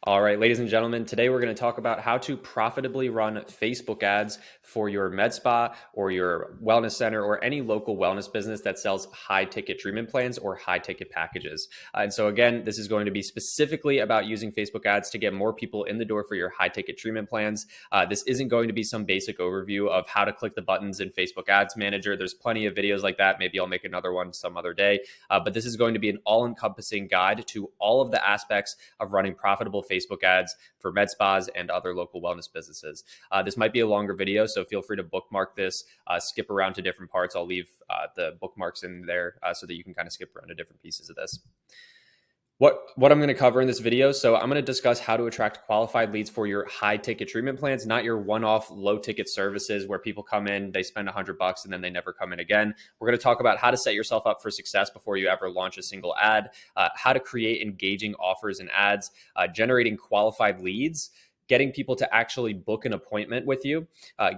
All right, ladies and gentlemen, today we're going to talk about how to profitably run Facebook ads for your med spa or your wellness center or any local wellness business that sells high ticket treatment plans or high ticket packages. And so, again, this is going to be specifically about using Facebook ads to get more people in the door for your high ticket treatment plans. This isn't going to be some basic overview of how to click the buttons in Facebook Ads Manager. There's plenty of videos like that. Maybe I'll make another one some other day. But this is going to be an all encompassing guide to all of the aspects of running profitable Facebook ads for med spas and other local wellness businesses. This might be a longer video, so feel free to bookmark this, skip around to different parts. I'll leave the bookmarks in there so that you can kind of skip around to different pieces of this. What I'm going to cover in this video. So I'm going to discuss how to attract qualified leads for your high ticket treatment plans, not your one-off low ticket services where people come in, they spend $100 and then they never come in again. We're going to talk about how to set yourself up for success before you ever launch a single ad, how to create engaging offers and ads, generating qualified leads, getting people to actually book an appointment with you,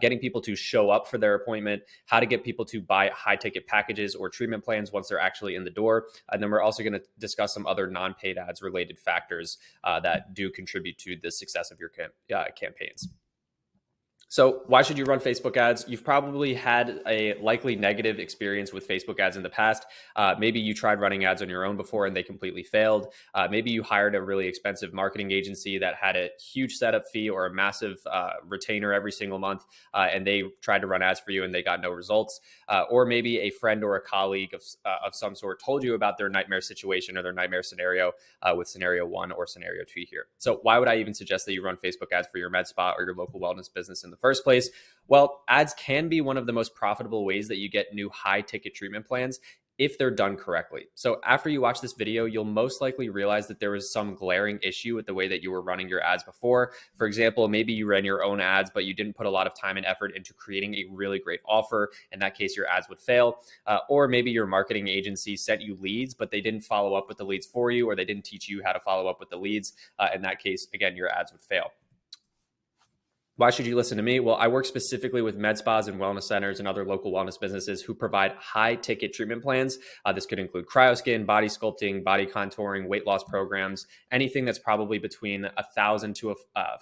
getting people to show up for their appointment, how to get people to buy high ticket packages or treatment plans once they're actually in the door. And then we're also going to discuss some other non-paid ads related factors that do contribute to the success of your campaigns. So why should you run Facebook ads? You've probably had a likely negative experience with Facebook ads in the past. Maybe you tried running ads on your own before and they completely failed. Maybe you hired a really expensive marketing agency that had a huge setup fee or a massive retainer every single month, and they tried to run ads for you and they got no results. Or maybe a friend or a colleague of some sort told you about their nightmare situation or their nightmare scenario with scenario 1 or scenario 2 here. So why would I even suggest that you run Facebook ads for your med spa or your local wellness business in the first place? Well, ads can be one of the most profitable ways that you get new high ticket treatment plans if they're done correctly. So after you watch this video, you'll most likely realize that there was some glaring issue with the way that you were running your ads before. For example, maybe you ran your own ads, but you didn't put a lot of time and effort into creating a really great offer. In that case, your ads would fail. Or maybe your marketing agency sent you leads, but they didn't follow up with the leads for you, or they didn't teach you how to follow up with the leads. In that case, again, your ads would fail. Why should you listen to me? Well, I work specifically with med spas and wellness centers and other local wellness businesses who provide high ticket treatment plans. This could include cryoskin, body sculpting, body contouring, weight loss programs, anything that's probably between $1,000 to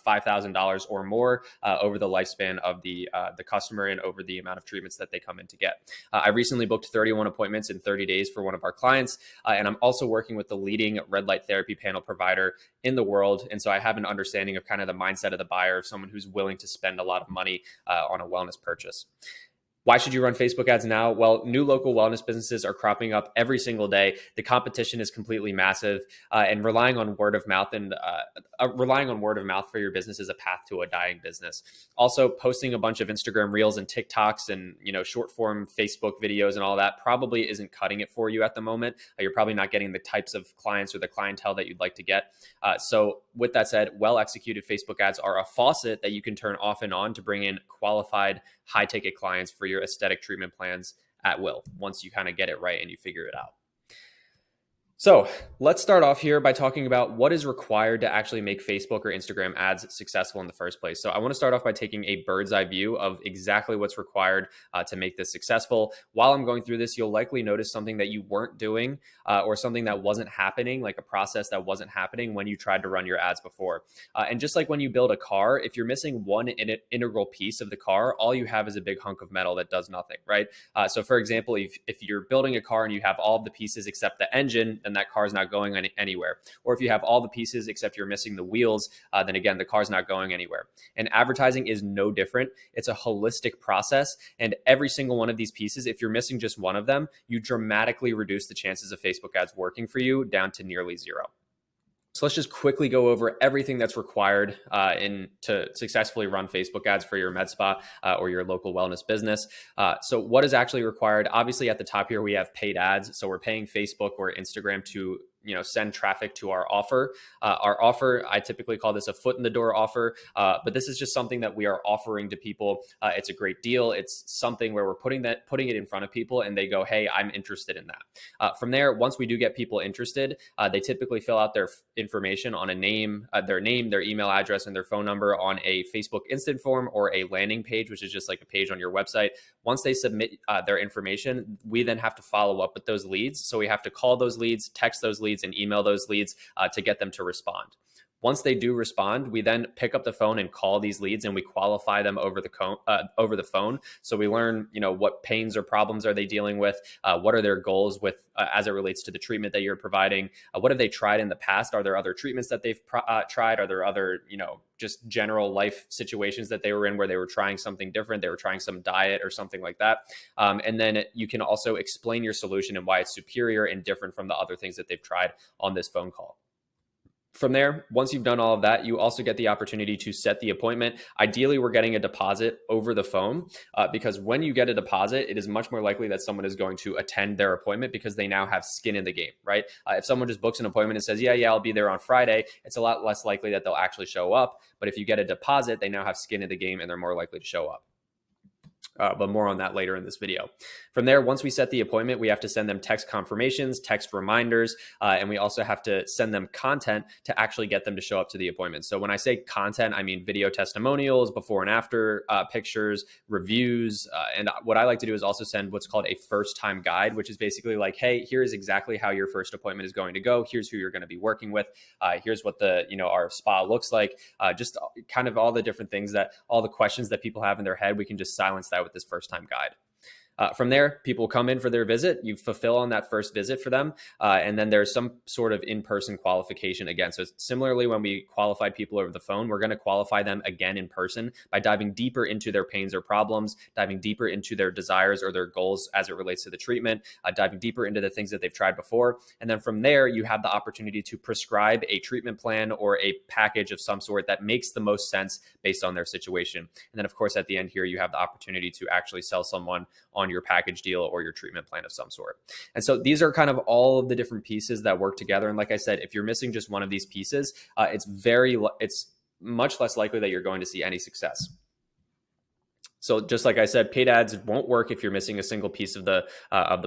$5,000 or more over the lifespan of the customer and over the amount of treatments that they come in to get. I recently booked 31 appointments in 30 days for one of our clients, and I'm also working with the leading red light therapy panel provider in the world. And so I have an understanding of kind of the mindset of the buyer, of someone who's willing to spend a lot of money on a wellness purchase. Why should you run Facebook ads now? Well, new local wellness businesses are cropping up every single day. The competition is completely massive, and relying on word of mouth for your business is a path to a dying business. Also, posting a bunch of Instagram Reels and TikToks and short form Facebook videos and all that probably isn't cutting it for you at the moment. You're probably not getting the types of clients or the clientele that you'd like to get. So, with that said, well executed Facebook ads are a faucet that you can turn off and on to bring in qualified high ticket clients for your aesthetic treatment plans at will, once you kind of get it right and you figure it out. So let's start off here by talking about what is required to actually make Facebook or Instagram ads successful in the first place. So I want to start off by taking a bird's eye view of exactly what's required to make this successful. While I'm going through this, you'll likely notice something that you weren't doing or something that wasn't happening, like a process that wasn't happening when you tried to run your ads before. And just like when you build a car, if you're missing one integral piece of the car, all you have is a big hunk of metal that does nothing, right? So for example, if you're building a car and you have all of the pieces except the engine, then that car is not going anywhere. Or if you have all the pieces except you're missing the wheels, then again, the car's not going anywhere. And advertising is no different. It's a holistic process. And every single one of these pieces, if you're missing just one of them, you dramatically reduce the chances of Facebook ads working for you down to nearly zero. So let's just quickly go over everything that's required to successfully run Facebook ads for your med spa or your local wellness business. So what is actually required? Obviously, at the top here, we have paid ads. So we're paying Facebook or Instagram to send traffic to our offer. Our offer, I typically call this a foot in the door offer, but this is just something that we are offering to people. It's a great deal. It's something where we're putting it in front of people and they go, hey, I'm interested in that. From there, once we do get people interested, they typically fill out their information on their name, their email address, and their phone number on a Facebook instant form or a landing page, which is just like a page on your website. Once they submit their information, we then have to follow up with those leads. So we have to call those leads, text those leads, and email those leads to get them to respond. Once they do respond, we then pick up the phone and call these leads, and we qualify them over the phone. So we learn, what pains or problems are they dealing with? What are their goals with as it relates to the treatment that you're providing? What have they tried in the past? Are there other treatments that they've tried? Are there other, just general life situations that they were in where they were trying something different? They were trying some diet or something like that. And then you can also explain your solution and why it's superior and different from the other things that they've tried on this phone call. From there, once you've done all of that, you also get the opportunity to set the appointment. Ideally, we're getting a deposit over the phone because when you get a deposit, it is much more likely that someone is going to attend their appointment because they now have skin in the game, right? If someone just books an appointment and says, yeah, I'll be there on Friday, it's a lot less likely that they'll actually show up. But if you get a deposit, they now have skin in the game and they're more likely to show up. But more on that later in this video. From there, once we set the appointment, we have to send them text confirmations, text reminders, and we also have to send them content to actually get them to show up to the appointment. So when I say content, I mean video testimonials, before and after pictures, reviews, and what I like to do is also send what's called a first time guide, which is basically like, hey, here's exactly how your first appointment is going to go. Here's who you're going to be working with. Here's what our spa looks like. Just kind of all the different things all the questions that people have in their head, we can just silence that with this first time guide. From there, people come in for their visit. You fulfill on that first visit for them. And then there's some sort of in-person qualification again. So similarly, when we qualified people over the phone, we're going to qualify them again in person by diving deeper into their pains or problems, diving deeper into their desires or their goals as it relates to the treatment, diving deeper into the things that they've tried before. And then from there, you have the opportunity to prescribe a treatment plan or a package of some sort that makes the most sense based on their situation. And then, of course, at the end here, you have the opportunity to actually sell someone on your package deal or your treatment plan of some sort. And so these are kind of all of the different pieces that work together. And like I said, if you're missing just one of these pieces, it's much less likely that you're going to see any success. So just like I said, paid ads won't work if you're missing a single piece of the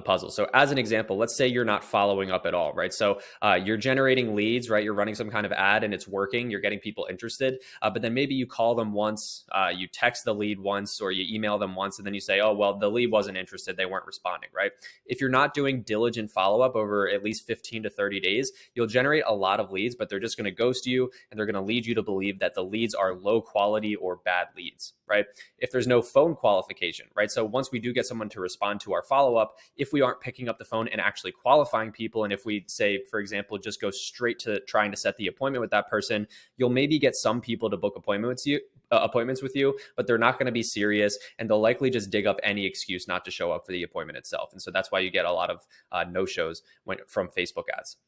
puzzle. So as an example, let's say you're not following up at all, right? So you're generating leads, right? You're running some kind of ad and it's working. You're getting people interested, but then maybe you call them once, you text the lead once, or you email them once, and then you say, oh, well, the lead wasn't interested. They weren't responding, right? If you're not doing diligent follow-up over at least 15 to 30 days, you'll generate a lot of leads, but they're just going to ghost you and they're going to lead you to believe that the leads are low quality or bad leads, right? If there's no phone qualification, right? So once we do get someone to respond to our follow-up, if we aren't picking up the phone and actually qualifying people, and if we say, for example, just go straight to trying to set the appointment with that person, you'll maybe get some people to book appointments with you, but they're not going to be serious, and they'll likely just dig up any excuse not to show up for the appointment itself. And so that's why you get a lot of no-shows from Facebook ads.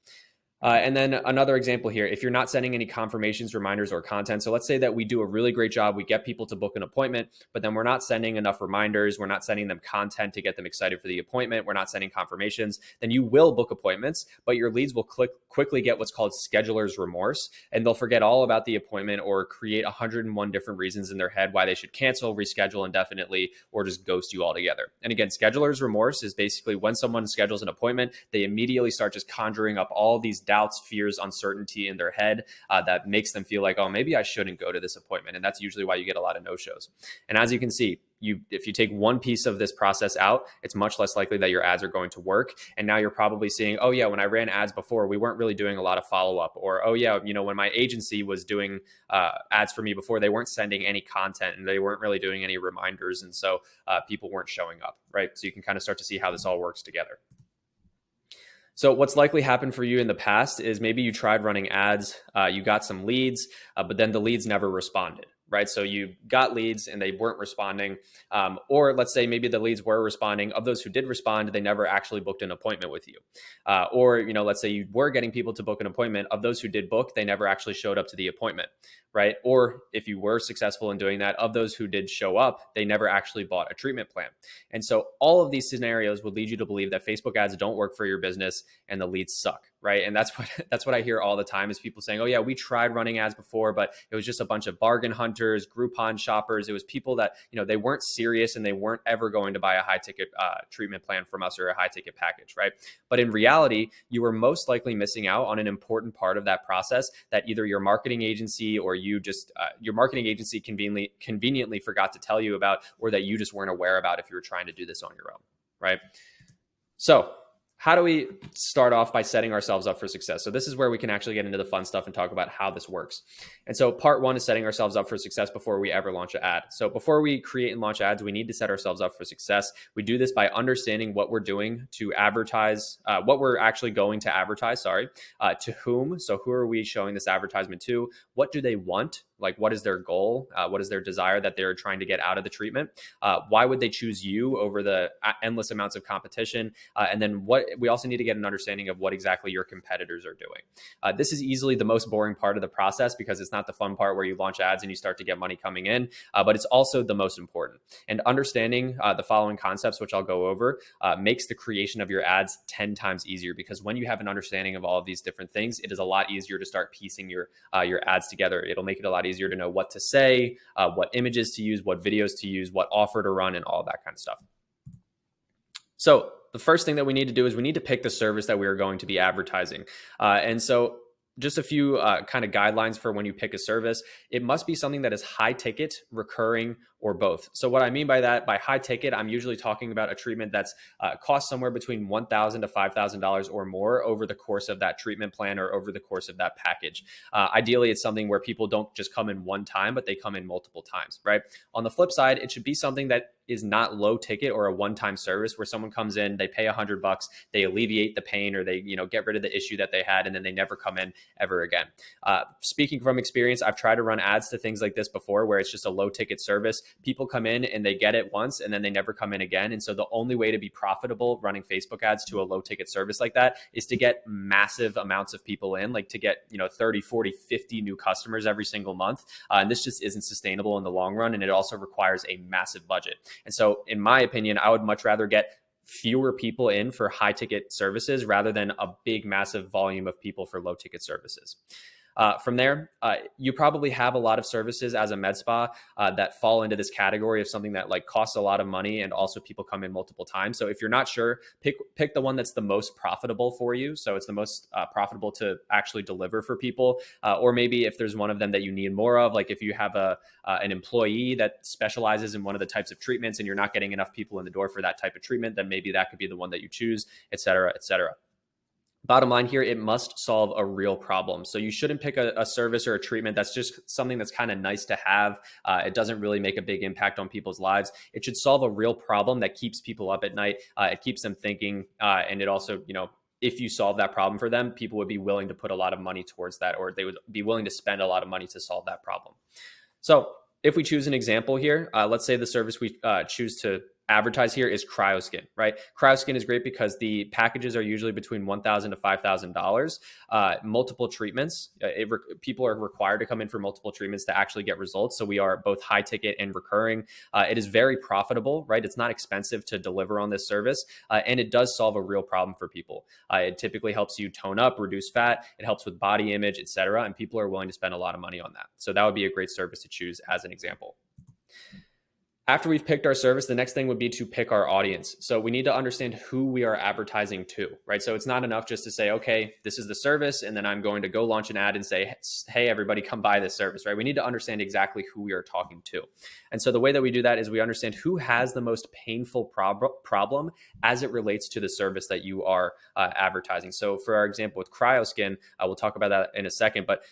And then another example here, if you're not sending any confirmations, reminders, or content. So let's say that we do a really great job. We get people to book an appointment, but then we're not sending enough reminders. We're not sending them content to get them excited for the appointment. We're not sending confirmations. Then you will book appointments, but your leads will quickly get what's called scheduler's remorse, and they'll forget all about the appointment or create 101 different reasons in their head why they should cancel, reschedule indefinitely, or just ghost you altogether. And again, scheduler's remorse is basically when someone schedules an appointment, they immediately start just conjuring up all these doubts, fears, uncertainty in their head that makes them feel like, oh, maybe I shouldn't go to this appointment. And that's usually why you get a lot of no-shows. And as you can see, if you take one piece of this process out, it's much less likely that your ads are going to work. And now you're probably seeing, oh yeah, when I ran ads before, we weren't really doing a lot of follow-up. Or, oh yeah, when my agency was doing ads for me before, they weren't sending any content and they weren't really doing any reminders. And so people weren't showing up, right? So you can kind of start to see how this all works together. So what's likely happened for you in the past is maybe you tried running ads, you got some leads, but then the leads never responded, right? So you got leads and they weren't responding. Or let's say maybe the leads were responding. Of those who did respond, they never actually booked an appointment with you. Or let's say you were getting people to book an appointment. Of those who did book, they never actually showed up to the appointment, right? Or if you were successful in doing that, of those who did show up, they never actually bought a treatment plan. And so all of these scenarios would lead you to believe that Facebook ads don't work for your business and the leads suck, right? And that's what I hear all the time is people saying, oh yeah, we tried running ads before, but it was just a bunch of bargain hunters, Groupon shoppers. It was people that, they weren't serious and they weren't ever going to buy a high ticket treatment plan from us or a high ticket package, right? But in reality, you were most likely missing out on an important part of that process that either your marketing agency or your marketing agency conveniently forgot to tell you about, or that you just weren't aware about if you were trying to do this on your own, right? So how do we start off by setting ourselves up for success? So this is where we can actually get into the fun stuff and talk about how this works. And so part one is setting ourselves up for success before we ever launch an ad. So before we create and launch ads, we need to set ourselves up for success. We do this by understanding what we're doing to advertise, what we're actually going to advertise, to whom. So who are we showing this advertisement to? What do they want? Like, what is their goal? What is their desire that they're trying to get out of the treatment? Why would they choose you over the endless amounts of competition? And then we also need to get an understanding of what exactly your competitors are doing. This is easily the most boring part of the process because it's not the fun part where you launch ads and you start to get money coming in, but it's also the most important. And understanding the following concepts, which I'll go over, makes the creation of your ads 10 times easier, because when you have an understanding of all of these different things, it is a lot easier to start piecing your ads together. It'll make it a lot easier to know what to say, what images to use, what videos to use, what offer to run, and all that kind of stuff. So the first thing that we need to do is we need to pick the service that we are going to be advertising. And so just a few kind of guidelines for when you pick a service. It must be something that is high ticket, recurring, or both. So what I mean by that, by high ticket, I'm usually talking about a treatment that's costs somewhere between $1,000 to $5,000 or more over the course of that treatment plan or over the course of that package. Ideally, it's something where people don't just come in one time, but they come in multiple times, right? On the flip side, it should be something that is not low ticket or a one-time service where someone comes in, they pay $100, they alleviate the pain, or they get rid of the issue that they had, and then they never come in ever again. Speaking from experience, I've tried to run ads to things like this before where it's just a low ticket service. People come in and they get it once and then they never come in again. And so the only way to be profitable running Facebook ads to a low ticket service like that is to get massive amounts of people in, like to get 30, 40, 50 new customers every single month. And this just isn't sustainable in the long run. And it also requires a massive budget. And so in my opinion, I would much rather get fewer people in for high ticket services rather than a big, massive volume of people for low ticket services. From there, you probably have a lot of services as a med spa that fall into this category of something that like costs a lot of money and also people come in multiple times. So if you're not sure, pick the one that's the most profitable for you. So it's the most profitable to actually deliver for people. Or maybe if there's one of them that you need more of, like if you have an employee that specializes in one of the types of treatments and you're not getting enough people in the door for that type of treatment, then maybe that could be the one that you choose, et cetera, et cetera. Bottom line here, it must solve a real problem. So you shouldn't pick a service or a treatment that's just something that's kind of nice to have. It doesn't really make a big impact on people's lives. It should solve a real problem that keeps people up at night. It keeps them thinking. And it also, if you solve that problem for them, people would be willing to put a lot of money towards that, or they would be willing to spend a lot of money to solve that problem. So if we choose an example here, let's say the service we choose to advertise here is CryoSkin, right? CryoSkin is great because the packages are usually between $1,000 to $5,000. Multiple treatments, people are required to come in for multiple treatments to actually get results. So we are both high ticket and recurring. It is very profitable, right? It's not expensive to deliver on this service, and it does solve a real problem for people. It typically helps you tone up, reduce fat. It helps with body image, et cetera, and people are willing to spend a lot of money on that. So that would be a great service to choose as an example. After we've picked our service, the next thing would be to pick our audience. So we need to understand who we are advertising to, right? So it's not enough just to say, okay, this is the service, and then I'm going to go launch an ad and say, hey, everybody come buy this service, right? We need to understand exactly who we are talking to. And so the way that we do that is we understand who has the most painful problem as it relates to the service that you are advertising. So for our example with CryoSkin, we'll talk about that in a second, but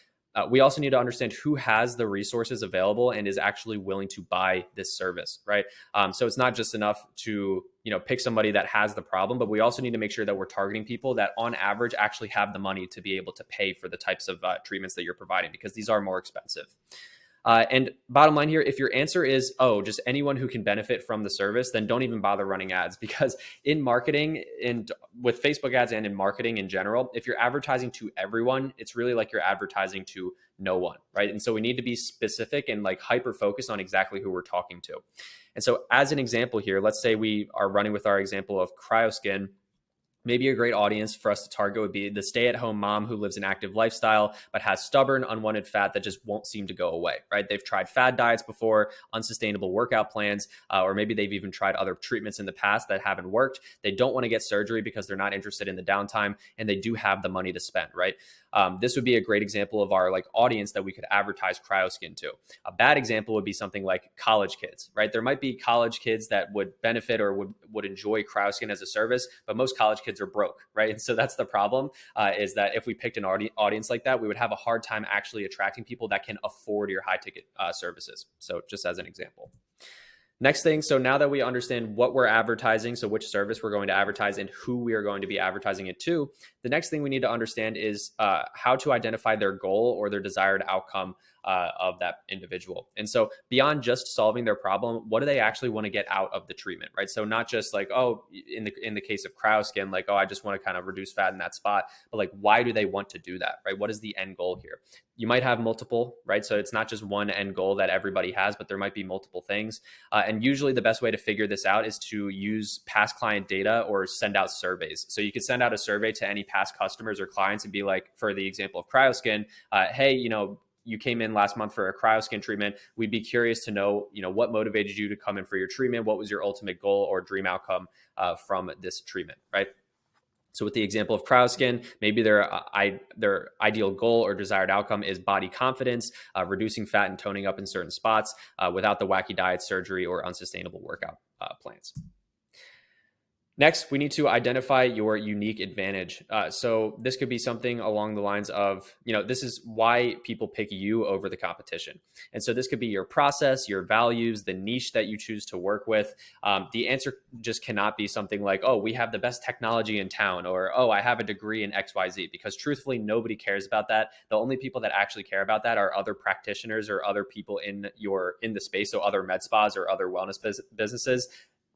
we also need to understand who has the resources available and is actually willing to buy this service, right? So it's not just enough to pick somebody that has the problem, but we also need to make sure that we're targeting people that on average actually have the money to be able to pay for the types of treatments that you're providing, because these are more expensive. And bottom line here, if your answer is, oh, just anyone who can benefit from the service, then don't even bother running ads, because in marketing and with Facebook ads and in marketing in general, if you're advertising to everyone, it's really like you're advertising to no one, right? And so we need to be specific and like hyper focused on exactly who we're talking to. And so as an example here, let's say we are running with our example of CryoSkin. Maybe a great audience for us to target would be the stay-at-home mom who lives an active lifestyle, but has stubborn, unwanted fat that just won't seem to go away, right? They've tried fad diets before, unsustainable workout plans, or maybe they've even tried other treatments in the past that haven't worked. They don't want to get surgery because they're not interested in the downtime, and they do have the money to spend, right? This would be a great example of our audience that we could advertise CryoSkin to. A bad example would be something like college kids, right? There might be college kids that would benefit or would enjoy CryoSkin as a service, but most college kids kids are broke, right? And so that's the problem, is that if we picked an audience like that, we would have a hard time actually attracting people that can afford your high ticket services. So just as an example. Next thing, so now that we understand what we're advertising, so which service we're going to advertise and who we are going to be advertising it to, the next thing we need to understand is how to identify their goal or their desired outcome of that individual. And so beyond just solving their problem, what do they actually want to get out of the treatment, right? So not just like, oh, in the case of cryoskin, like, oh, I just want to kind of reduce fat in that spot, but like, why do they want to do that, right? What is the end goal here? You might have multiple, right? So it's not just one end goal that everybody has, but there might be multiple things. And usually the best way to figure this out is to use past client data or send out surveys. So you could send out a survey to any past customers or clients and be like, for the example of cryoskin, hey, you came in last month for a cryoskin treatment. We'd be curious to know, what motivated you to come in for your treatment? What was your ultimate goal or dream outcome from this treatment, right? So with the example of cryoskin, maybe their ideal goal or desired outcome is body confidence, reducing fat and toning up in certain spots without the wacky diet, surgery, or unsustainable workout plans. Next, we need to identify your unique advantage. So this could be something along the lines of, this is why people pick you over the competition. And so this could be your process, your values, the niche that you choose to work with. The answer just cannot be something like, oh, we have the best technology in town, or, oh, I have a degree in XYZ, because truthfully, nobody cares about that. The only people that actually care about that are other practitioners or other people in the space. So other med spas or other wellness businesses.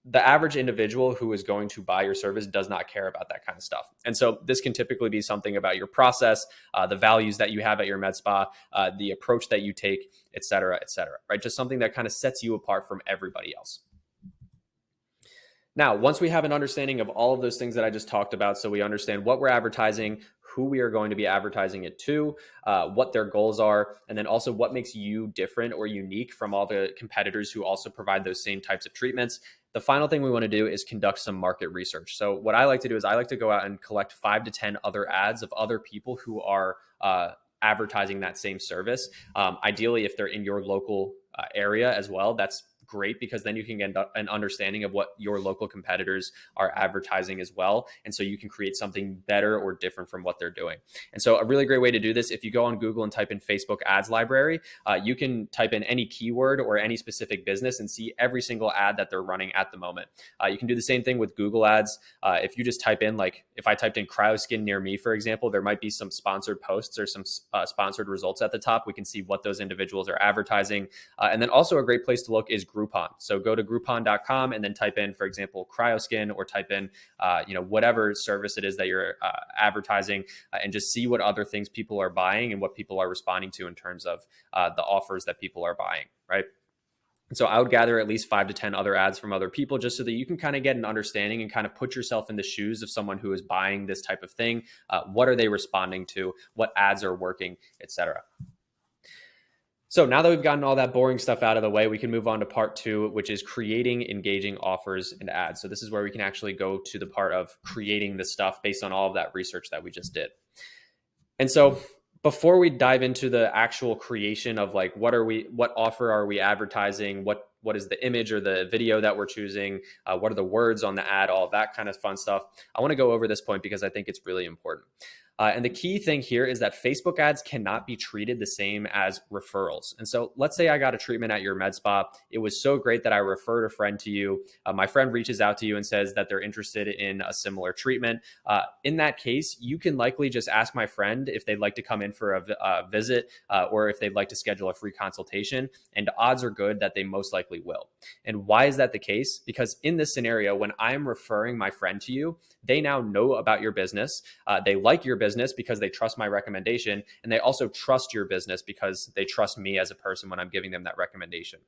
The average individual who is going to buy your service does not care about that kind of stuff. And so this can typically be something about your process, the values that you have at your med spa, the approach that you take, et cetera, right? Just something that kind of sets you apart from everybody else. Now, once we have an understanding of all of those things that I just talked about, so we understand what we're advertising, who we are going to be advertising it to, what their goals are, and then also what makes you different or unique from all the competitors who also provide those same types of treatments. The final thing we want to do is conduct some market research. So what I like to do is I like to go out and collect 5 to 10 other ads of other people who are advertising that same service. Ideally, if they're in your local area as well, that's great, because then you can get an understanding of what your local competitors are advertising as well. And so you can create something better or different from what they're doing. And so a really great way to do this, if you go on Google and type in Facebook ads library, you can type in any keyword or any specific business and see every single ad that they're running at the moment. You can do the same thing with Google ads. If you just type in, like if I typed in cryoskin near me, for example, there might be some sponsored posts or some sponsored results at the top. We can see what those individuals are advertising. And then also a great place to look is Groupon. So go to groupon.com and then type in, for example, cryoskin, or type in, whatever service it is that you're advertising, and just see what other things people are buying and what people are responding to in terms of the offers that people are buying, right? And so I would gather at least 5 to 10 other ads from other people, just so that you can kind of get an understanding and kind of put yourself in the shoes of someone who is buying this type of thing. What are they responding to? What ads are working, etc. So now that we've gotten all that boring stuff out of the way, we can move on to part 2, which is creating engaging offers and ads. So this is where we can actually go to the part of creating the stuff based on all of that research that we just did. And so before we dive into the actual creation of like, what offer are we advertising? What is the image or the video that we're choosing? What are the words on the ad? All of that kind of fun stuff. I want to go over this point because I think it's really important. And the key thing here is that Facebook ads cannot be treated the same as referrals. And so let's say I got a treatment at your med spa. It was so great that I referred a friend to you. My friend reaches out to you and says that they're interested in a similar treatment. In that case, you can likely just ask my friend if they'd like to come in for a visit, or if they'd like to schedule a free consultation. And odds are good that they most likely will. And why is that the case? Because in this scenario, when I'm referring my friend to you, they now know about your business. They like your business because they trust my recommendation, and they also trust your business because they trust me as a person when I'm giving them that recommendation.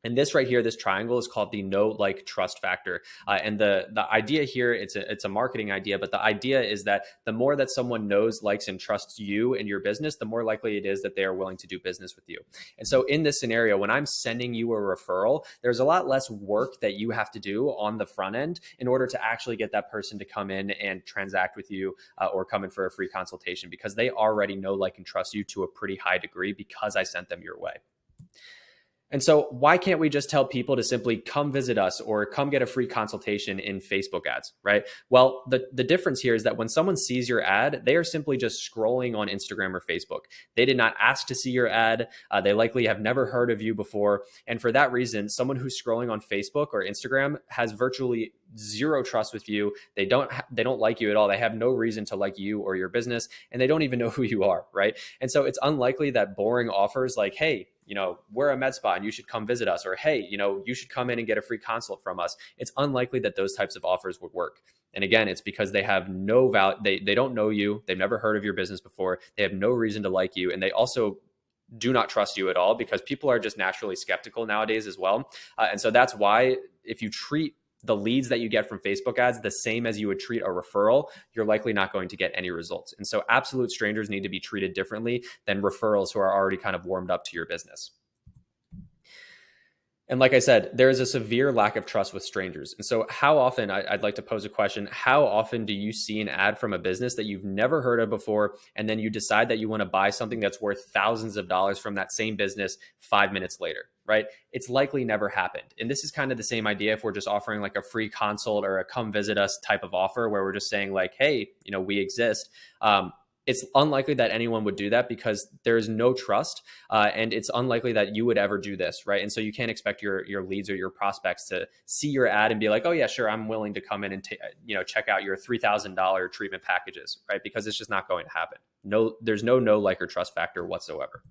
And this right here, this triangle, is called the know, like, trust factor. And the idea here, it's a marketing idea, but the idea is that the more that someone knows, likes, and trusts you and your business, the more likely it is that they are willing to do business with you. And so in this scenario, when I'm sending you a referral, there's a lot less work that you have to do on the front end in order to actually get that person to come in and transact with you, or come in for a free consultation, because they already know, like, and trust you to a pretty high degree because I sent them your way. And so why can't we just tell people to simply come visit us or come get a free consultation in Facebook ads, right? Well, the difference here is that when someone sees your ad, they are simply just scrolling on Instagram or Facebook. They did not ask to see your ad. They likely have never heard of you before. And for that reason, someone who's scrolling on Facebook or Instagram has virtually zero trust with you. They don't like you at all. They have no reason to like you or your business, and they don't even know who you are, right? And so it's unlikely that boring offers like, hey, we're a med spa and you should come visit us, or hey, you should come in and get a free consult from us. It's unlikely that those types of offers would work. And again, it's because they have no value. They don't know you. They've never heard of your business before. They have no reason to like you. And they also do not trust you at all, because people are just naturally skeptical nowadays as well. And so that's why if you treat the leads that you get from Facebook ads the same as you would treat a referral, you're likely not going to get any results. And so absolute strangers need to be treated differently than referrals who are already kind of warmed up to your business. And like I said, there is a severe lack of trust with strangers. And so how often, I'd like to pose a question, how often do you see an ad from a business that you've never heard of before, and then you decide that you want to buy something that's worth thousands of dollars from that same business 5 minutes later, right? It's likely never happened. And this is kind of the same idea if we're just offering like a free consult or a come visit us type of offer where we're just saying like, hey, we exist. It's unlikely that anyone would do that because there's no trust, and it's unlikely that you would ever do this, right? And so you can't expect your leads or your prospects to see your ad and be like, oh yeah, sure, I'm willing to come in and check out your $3,000 treatment packages, right? Because it's just not going to happen. There's no like, or trust factor whatsoever.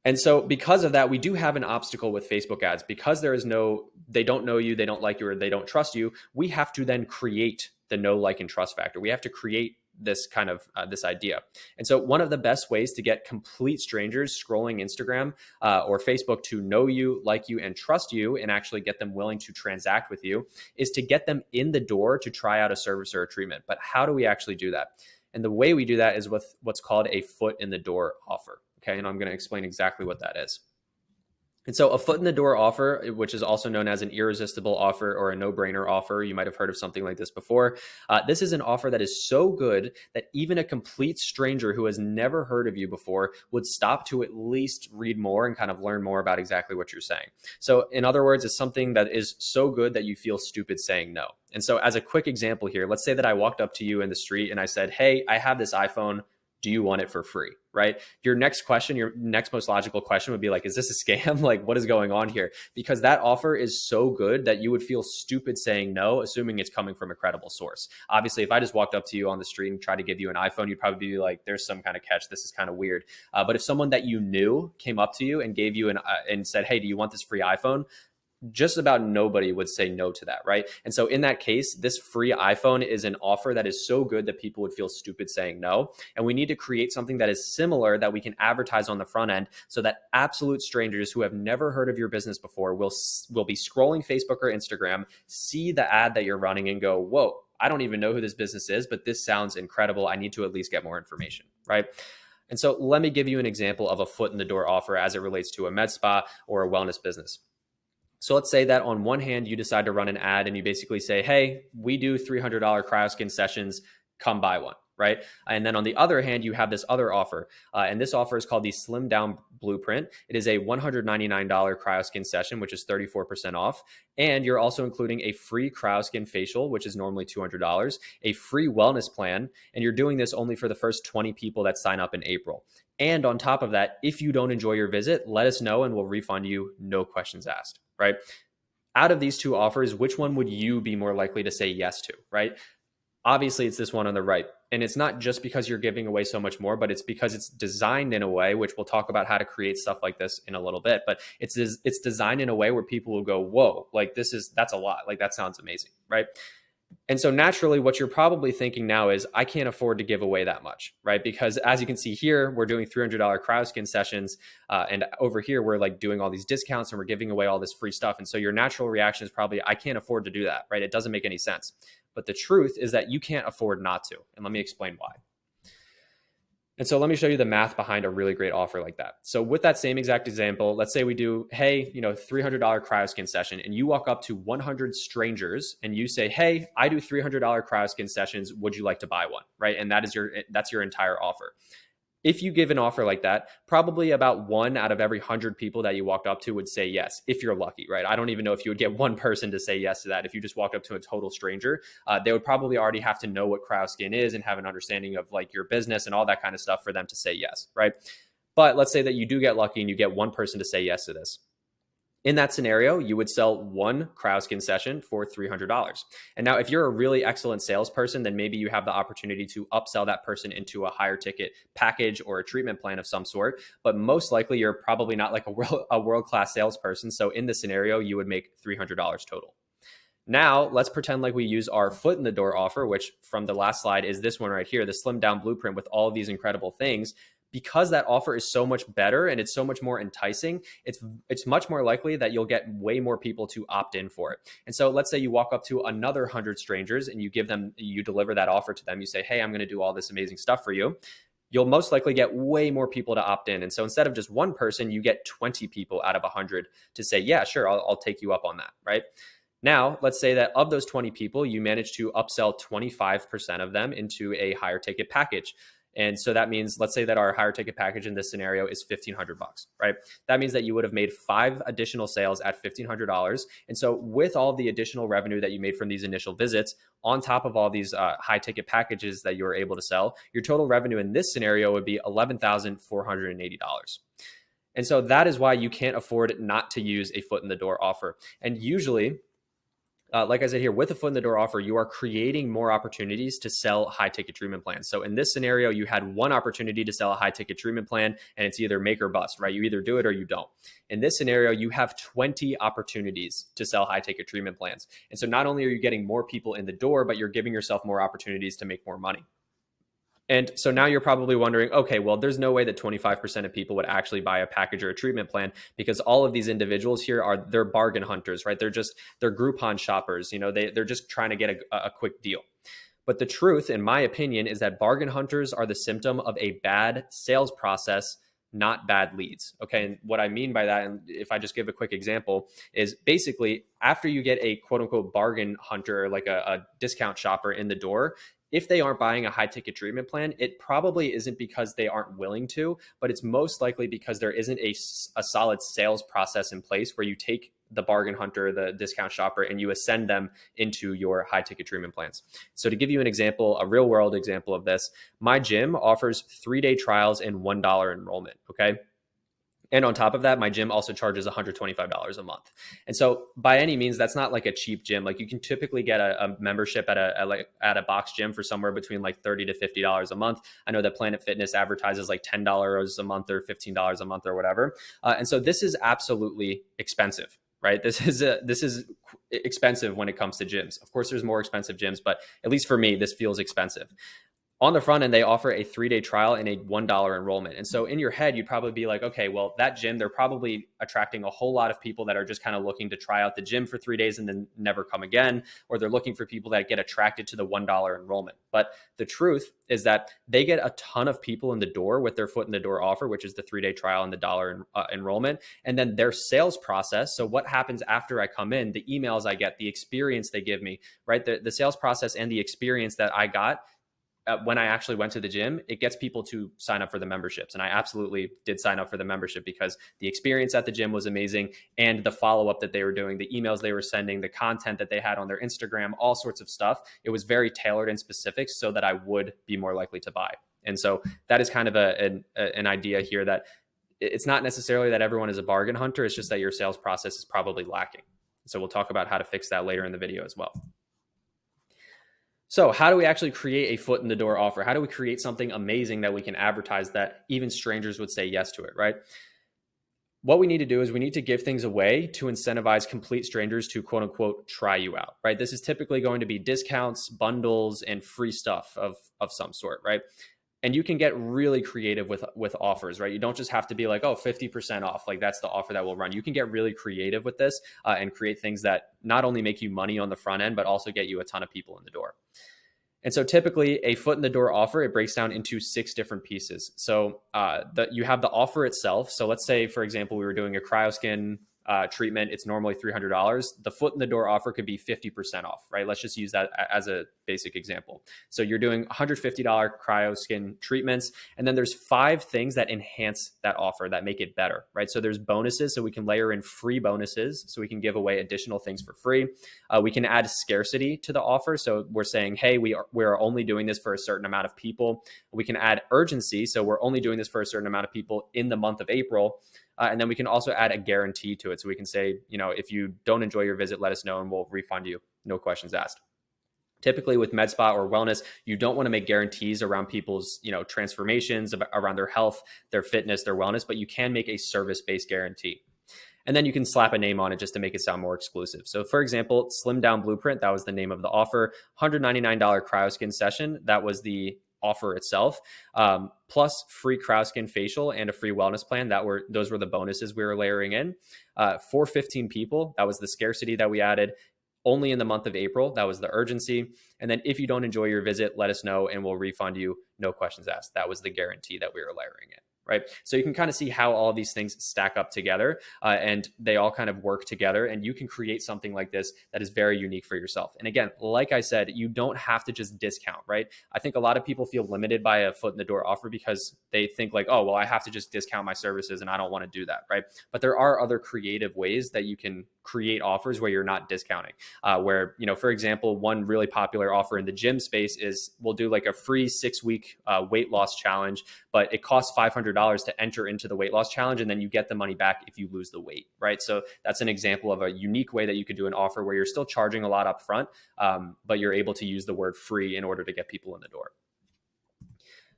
And so because of that, we do have an obstacle with Facebook ads. Because they don't know you, they don't like you, or they don't trust you, we have to then create the know, like, and trust factor. We have to create this kind of this idea. And so one of the best ways to get complete strangers scrolling Instagram or Facebook to know you, like you, and trust you, and actually get them willing to transact with you, is to get them in the door to try out a service or a treatment. But how do we actually do that? And the way we do that is with what's called a foot in the door offer. Okay. And I'm going to explain exactly what that is. And so a foot in the door offer, which is also known as an irresistible offer or a no-brainer offer, you might have heard of something like this before. This is an offer that is so good that even a complete stranger who has never heard of you before would stop to at least read more and kind of learn more about exactly what you're saying. So in other words, it's something that is so good that you feel stupid saying no. And so as a quick example here, let's say that I walked up to you in the street and I said, hey, I have this iPhone. Do you want it for free? Right? Your next most logical question would be like, is this a scam? Like, what is going on here? Because that offer is so good that you would feel stupid saying no, assuming it's coming from a credible source. Obviously, if I just walked up to you on the street and tried to give you an iPhone, you'd probably be like, there's some kind of catch. This is kind of weird. But if someone that you knew came up to you and gave you and said, hey, do you want this free iPhone? Just about nobody would say no to that, right? And so in that case, this free iPhone is an offer that is so good that people would feel stupid saying no. And we need to create something that is similar that we can advertise on the front end so that absolute strangers who have never heard of your business before will be scrolling Facebook or Instagram, see the ad that you're running and go, whoa, I don't even know who this business is, but this sounds incredible. I need to at least get more information, right? And so let me give you an example of a foot in the door offer as it relates to a med spa or a wellness business. So let's say that on one hand, you decide to run an ad and you basically say, hey, we do $300 cryoskin sessions, come buy one, right? And then on the other hand, you have this other offer. And this offer is called the Slim Down Blueprint. It is a $199 cryoskin session, which is 34% off. And you're also including a free cryoskin facial, which is normally $200, a free wellness plan. And you're doing this only for the first 20 people that sign up in April. And on top of that, if you don't enjoy your visit, let us know and we'll refund you, no questions asked, right? Out of these two offers, which one would you be more likely to say yes to, right? Obviously, it's this one on the right. And it's not just because you're giving away so much more, but it's because it's designed in a way, which we'll talk about how to create stuff like this in a little bit, but it's designed in a way where people will go, whoa, like that's a lot. Like that sounds amazing, right? And so naturally, what you're probably thinking now is, I can't afford to give away that much, right? Because as you can see here, we're doing $300 cryoskin sessions. And over here, we're like doing all these discounts and we're giving away all this free stuff. And so your natural reaction is probably, I can't afford to do that, right? It doesn't make any sense. But the truth is that you can't afford not to. And let me explain why. And so let me show you the math behind a really great offer like that. So with that same exact example, let's say we do, hey, $300 cryoskin session, and you walk up to 100 strangers and you say, hey, I do $300 cryoskin sessions. Would you like to buy one? Right. And that's your entire offer. If you give an offer like that, probably about 1 out of every 100 people that you walked up to would say yes, if you're lucky, right? I don't even know if you would get one person to say yes to that. If you just walked up to a total stranger, they would probably already have to know what CryoSkin is and have an understanding of like your business and all that kind of stuff for them to say yes, right? But let's say that you do get lucky and you get one person to say yes to this. In that scenario, you would sell one CryoSkin session for $300. And now, if you're a really excellent salesperson, then maybe you have the opportunity to upsell that person into a higher ticket package or a treatment plan of some sort. But most likely, you're probably not like a world-class salesperson. So in this scenario, you would make $300 total. Now, let's pretend like we use our foot in the door offer, which from the last slide is this one right here, the slimmed down blueprint with all of these incredible things. Because that offer is so much better and it's so much more enticing, it's much more likely that you'll get way more people to opt in for it. And so let's say you walk up to another 100 strangers and you deliver that offer to them. You say, hey, I'm going to do all this amazing stuff for you. You'll most likely get way more people to opt in. And so instead of just one person, you get 20 people out of 100 to say, yeah, sure, I'll take you up on that, right? Now, let's say that of those 20 people, you manage to upsell 25% of them into a higher ticket package. And so that means, let's say that our higher ticket package in this scenario is $1,500, right? That means that you would have made 5 additional sales at $1,500. And so with all the additional revenue that you made from these initial visits, on top of all these high ticket packages that you were able to sell, your total revenue in this scenario would be $11,480. And so that is why you can't afford not to use a foot in the door offer. And usually, like I said here, with a foot in the door offer, you are creating more opportunities to sell high ticket treatment plans. So in this scenario, you had one opportunity to sell a high ticket treatment plan, and it's either make or bust, right? You either do it or you don't. In this scenario, you have 20 opportunities to sell high ticket treatment plans. And so not only are you getting more people in the door, but you're giving yourself more opportunities to make more money. And so now you're probably wondering, okay, well, there's no way that 25% of people would actually buy a package or a treatment plan, because all of these individuals here they're bargain hunters, right? They're Groupon shoppers. They're just trying to get a quick deal. But the truth, in my opinion, is that bargain hunters are the symptom of a bad sales process, not bad leads. Okay. And what I mean by that, and if I just give a quick example, is basically after you get a quote unquote bargain hunter, like a discount shopper in the door, if they aren't buying a high ticket treatment plan, it probably isn't because they aren't willing to, but it's most likely because there isn't a solid sales process in place where you take the bargain hunter, the discount shopper, and you ascend them into your high ticket treatment plans. So to give you an example, a real world example of this, my gym offers 3-day trials and $1 enrollment. Okay. And on top of that, my gym also charges $125 a month. And so by any means, that's not like a cheap gym. Like you can typically get a membership at a box gym for somewhere between like $30 to $50 a month. I know that Planet Fitness advertises like $10 a month or $15 a month or whatever. And so this is absolutely expensive, right? This is expensive when it comes to gyms. Of course, there's more expensive gyms, but at least for me, this feels expensive. On the front end, they offer a 3-day trial and a $1 enrollment. And so in your head, you'd probably be like, okay, well, that gym, they're probably attracting a whole lot of people that are just kind of looking to try out the gym for 3 days and then never come again, or they're looking for people that get attracted to the $1 enrollment. But the truth is that they get a ton of people in the door with their foot in the door offer, which is the 3-day trial and the $1 enrollment. And then their sales process. So what happens after I come in, the emails I get, the experience they give me, right? The sales process and the experience that I got when I actually went to the gym, it gets people to sign up for the memberships. And I absolutely did sign up for the membership because the experience at the gym was amazing. And the follow-up that they were doing, the emails they were sending, the content that they had on their Instagram, all sorts of stuff. It was very tailored and specific so that I would be more likely to buy. And so that is kind of an idea here that it's not necessarily that everyone is a bargain hunter. It's just that your sales process is probably lacking. So we'll talk about how to fix that later in the video as well. So how do we actually create a foot in the door offer? How do we create something amazing that we can advertise that even strangers would say yes to it, right? What we need to do is we need to give things away to incentivize complete strangers to quote unquote try you out, right? This is typically going to be discounts, bundles, and free stuff of some sort, right? And you can get really creative with offers, right? You don't just have to be like, oh, 50% off. Like that's the offer that we'll run. You can get really creative with this and create things that not only make you money on the front end, but also get you a ton of people in the door. And so typically a foot in the door offer, it breaks down into 6 different pieces. So you have the offer itself. So let's say, for example, we were doing a CryoSkin treatment, it's normally $300. The foot in the door offer could be 50% off, right? Let's just use that as a basic example. So you're doing $150 cryo skin treatments, and then there's 5 things that enhance that offer that make it better, right? So there's bonuses, so we can layer in free bonuses, so we can give away additional things for free. We can add scarcity to the offer, so we're saying, hey, we're only doing this for a certain amount of people. We can add urgency, so we're only doing this for a certain amount of people in the month of April. And then we can also add a guarantee to it. So we can say, if you don't enjoy your visit, let us know and we'll refund you. No questions asked. Typically with med spa or wellness, you don't want to make guarantees around people's, transformations, around their health, their fitness, their wellness, but you can make a service-based guarantee. And then you can slap a name on it just to make it sound more exclusive. So for example, Slim Down Blueprint, that was the name of the offer. $199 cryoskin session, that was the offer itself, plus free cryoskin facial and a free wellness plan. Those were the bonuses we were layering in. For 15 people, that was the scarcity that we added. Only in the month of April, that was the urgency. And then if you don't enjoy your visit, let us know and we'll refund you. No questions asked. That was the guarantee that we were layering in. Right. So you can kind of see how all these things stack up together and they all kind of work together, and you can create something like this that is very unique for yourself. And again, like I said, you don't have to just discount, right? I think a lot of people feel limited by a foot in the door offer because they think like, oh, well, I have to just discount my services and I don't want to do that. Right. But there are other creative ways that you can create offers where you're not discounting, where, for example, one really popular offer in the gym space is we'll do like a free 6-week weight loss challenge, but it costs $500 to enter into the weight loss challenge. And then you get the money back if you lose the weight, right? So that's an example of a unique way that you could do an offer where you're still charging a lot up front, but you're able to use the word free in order to get people in the door.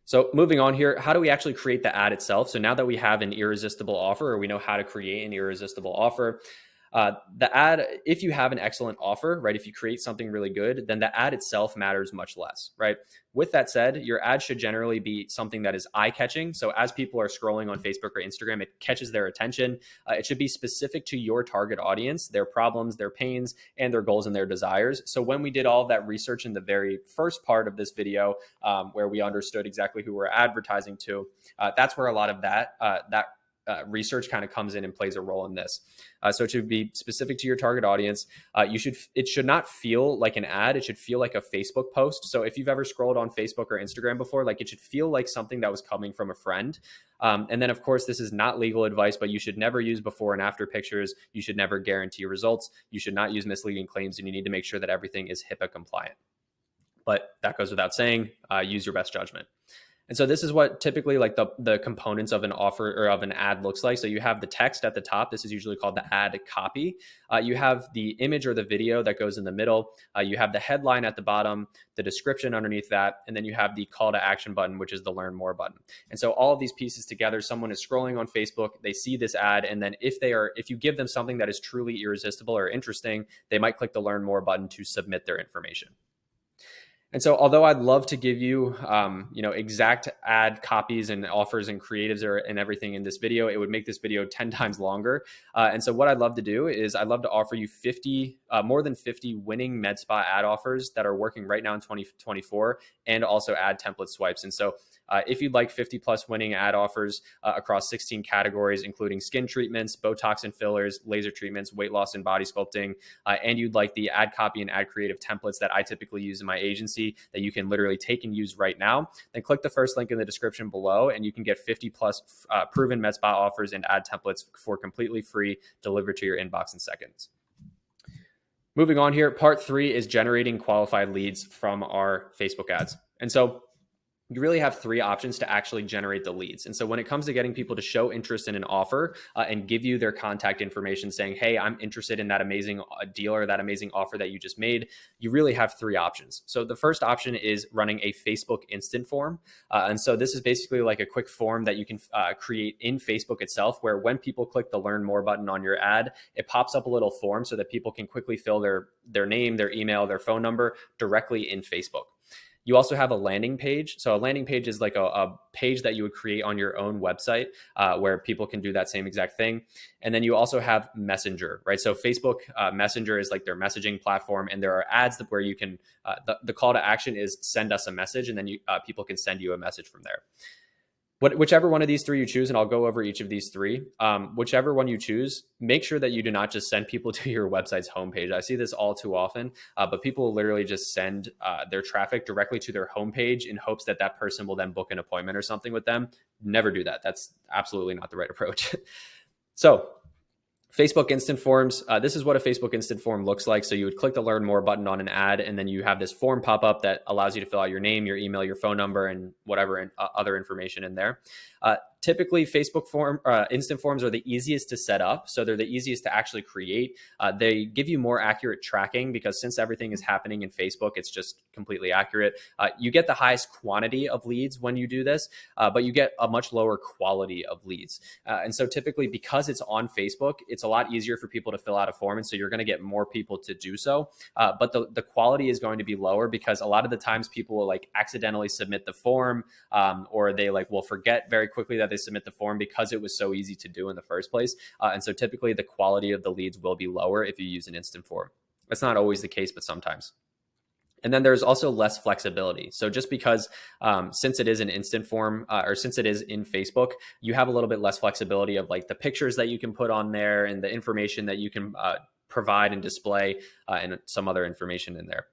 So moving on here, how do we actually create the ad itself? So now that we have an irresistible offer, or we know how to create an irresistible offer, the ad, if you have an excellent offer, right, if you create something really good, then the ad itself matters much less, right? With that said, your ad should generally be something that is eye-catching. So as people are scrolling on Facebook or Instagram, it catches their attention. It should be specific to your target audience, their problems, their pains, and their goals and their desires. So when we did all of that research in the very first part of this video, where we understood exactly who we're advertising to, that's where a lot of that research kind of comes in and plays a role in this. So it should be specific to your target audience. It should not feel like an ad. It should feel like a Facebook post. So if you've ever scrolled on Facebook or Instagram before, like it should feel like something that was coming from a friend. And then of course, this is not legal advice, but you should never use before and after pictures. You should never guarantee results. You should not use misleading claims, and you need to make sure that everything is HIPAA compliant. But that goes without saying, use your best judgment. And so this is what typically like the components of an offer or of an ad looks like. So you have the text at the top. This is usually called the ad copy. You have the image or the video that goes in the middle. You have the headline at the bottom, the description underneath that, and then you have the call to action button, which is the learn more button. And so all of these pieces together, someone is scrolling on Facebook, they see this ad, and then if you give them something that is truly irresistible or interesting, they might click the learn more button to submit their information. And so although I'd love to give you, exact ad copies and offers and creatives and everything in this video, it would make this video 10 times longer. And so what I'd love to do is I'd love to offer you more than 50 winning med spa ad offers that are working right now in 2024, and also ad template swipes. And so if you'd like 50 plus winning ad offers across 16 categories, including skin treatments, Botox and fillers, laser treatments, weight loss and body sculpting, and you'd like the ad copy and ad creative templates that I typically use in my agency that you can literally take and use right now, then click the first link in the description below and you can get 50 plus proven med spa offers and ad templates for completely free, delivered to your inbox in seconds. Moving on here, part 3 is generating qualified leads from our Facebook ads. And so you really have 3 options to actually generate the leads. And so when it comes to getting people to show interest in an offer and give you their contact information saying, hey, I'm interested in that amazing deal or that amazing offer that you just made, you really have 3 options. So the first option is running a Facebook instant form. And so this is basically like a quick form that you can create in Facebook itself, where when people click the learn more button on your ad, it pops up a little form so that people can quickly fill their name, their email, their phone number directly in Facebook. You also have a landing page. So a landing page is like a page that you would create on your own website where people can do that same exact thing. And then you also have Messenger, right? So Facebook Messenger is like their messaging platform, and there are ads where you can, the call to action is send us a message, and then people can send you a message from there. Whichever one of these three you choose, and I'll go over each of these three, whichever one you choose, make sure that you do not just send people to your website's homepage. I see this all too often, but people will literally just send their traffic directly to their homepage in hopes that that person will then book an appointment or something with them. Never do that. That's absolutely not the right approach. So Facebook Instant Forms. This is what a Facebook Instant Form looks like. So you would click the Learn More button on an ad, and then you have this form pop up that allows you to fill out your name, your email, your phone number, and whatever other information in there. Typically, Facebook Instant Forms are the easiest to set up. So they're the easiest to actually create. They give you more accurate tracking because since everything is happening in Facebook, it's just completely accurate. You get the highest quantity of leads when you do this, but you get a much lower quality of leads. And so typically, because it's on Facebook, it's a lot easier for people to fill out a form. And so you're going to get more people to do so. But the quality is going to be lower because a lot of the times people will like accidentally submit the form, or they like will forget very quickly that they submit the form because it was so easy to do in the first place. And so typically the quality of the leads will be lower if you use an instant form. That's not always the case, but sometimes. And then there's also less flexibility. So just because since it is an instant form or since it is in Facebook, you have a little bit less flexibility of like the pictures that you can put on there and the information that you can provide and display and some other information in there.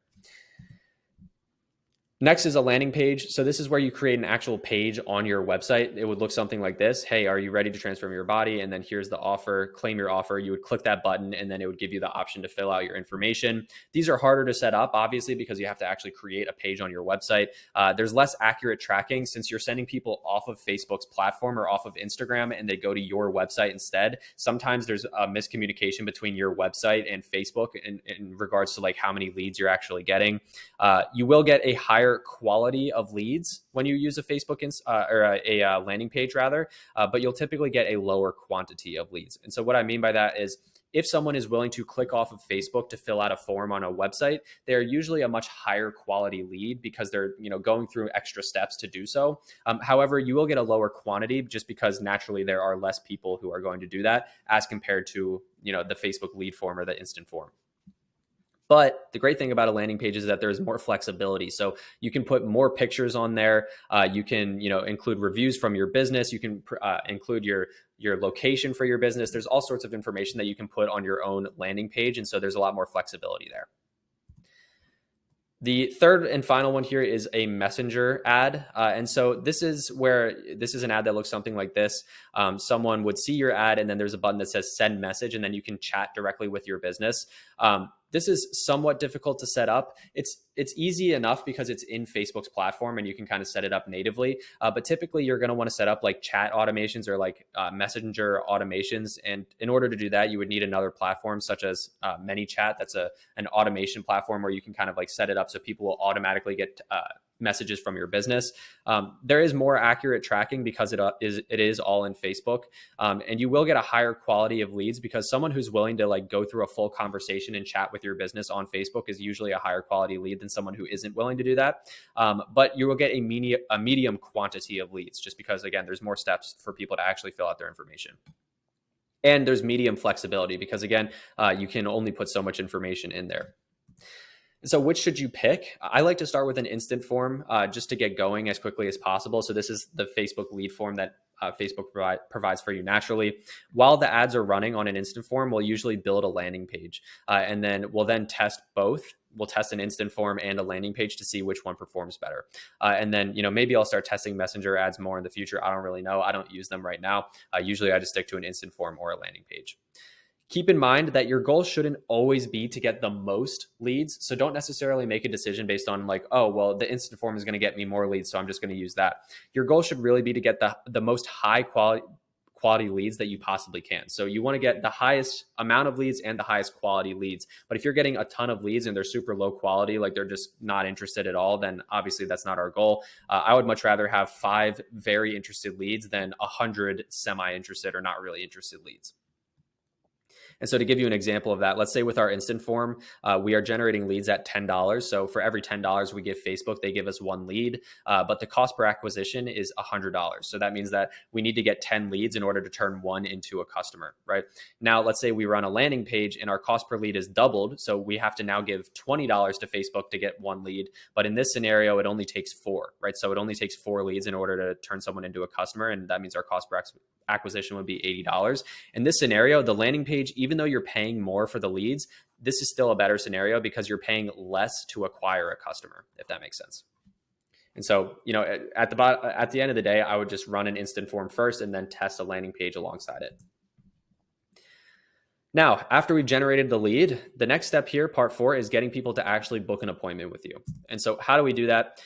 Next is a landing page. So this is where you create an actual page on your website. It would look something like this. Hey, are you ready to transform your body? And then here's the offer, claim your offer. You would click that button and then it would give you the option to fill out your information. These are harder to set up, obviously, because you have to actually create a page on your website. There's less accurate tracking since you're sending people off of Facebook's platform or off of Instagram and they go to your website instead. Sometimes there's a miscommunication between your website and Facebook in regards to like how many leads you're actually getting. You will get a higher quality of leads when you use a Facebook or a landing page rather, but you'll typically get a lower quantity of leads. And so what I mean by that is if someone is willing to click off of Facebook to fill out a form on a website, they're usually a much higher quality lead because they're going through extra steps to do so. However, you will get a lower quantity just because naturally there are less people who are going to do that as compared to the Facebook lead form or the instant form. But the great thing about a landing page is that there's more flexibility. So you can put more pictures on there. You can, include reviews from your business. You can include your location for your business. There's all sorts of information that you can put on your own landing page. And so there's a lot more flexibility there. The third and final one here is a messenger ad. And so this is an ad that looks something like this. Someone would see your ad and then there's a button that says send message and then you can chat directly with your business. This is somewhat difficult to set up. It's easy enough because it's in Facebook's platform and you can kind of set it up natively. But typically you're going to want to set up like chat automations or like messenger automations. And in order to do that, you would need another platform such as ManyChat. That's an automation platform where you can kind of like set it up so people will automatically get messages from your business. There is more accurate tracking because it is all in Facebook. And you will get a higher quality of leads because someone who's willing to like go through a full conversation and chat with your business on Facebook is usually a higher quality lead than someone who isn't willing to do that. But you will get a medium quantity of leads just because, again, there's more steps for people to actually fill out their information. And there's medium flexibility because, again, you can only put so much information in there. So which should you pick? I like to start with an instant form just to get going as quickly as possible. So this is the Facebook lead form that Facebook provides for you naturally. While the ads are running on an instant form, we'll usually build a landing page. And then we'll test both. We'll test an instant form and a landing page to see which one performs better. And then, maybe I'll start testing messenger ads more in the future. I don't really know. I don't use them right now. Usually I just stick to an instant form or a landing page. Keep in mind that your goal shouldn't always be to get the most leads. So don't necessarily make a decision based on like, oh, well, the instant form is going to get me more leads, so I'm just going to use that. Your goal should really be to get the most high quality leads that you possibly can. So you want to get the highest amount of leads and the highest quality leads. But if you're getting a ton of leads and they're super low quality, like they're just not interested at all, then obviously that's not our goal. I would much rather have 5 very interested leads than 100 semi-interested or not really interested leads. And so to give you an example of that, let's say with our instant form, we are generating leads at $10. So for every $10 we give Facebook, they give us one lead, but the cost per acquisition is $100. So that means that we need to get 10 leads in order to turn one into a customer, right? Now, let's say we run a landing page and our cost per lead is doubled. So we have to now give $20 to Facebook to get one lead. But in this scenario, it only takes four, right? So it only takes four leads in order to turn someone into a customer. And that means our cost per acquisition would be $80. In this scenario, the landing page, even though you're paying more for the leads, this is still a better scenario because you're paying less to acquire a customer, if that makes sense. And so, at the end of the day, I would just run an instant form first and then test a landing page alongside it. Now, after we've generated the lead, the next step here, part 4, is getting people to actually book an appointment with you. And so how do we do that?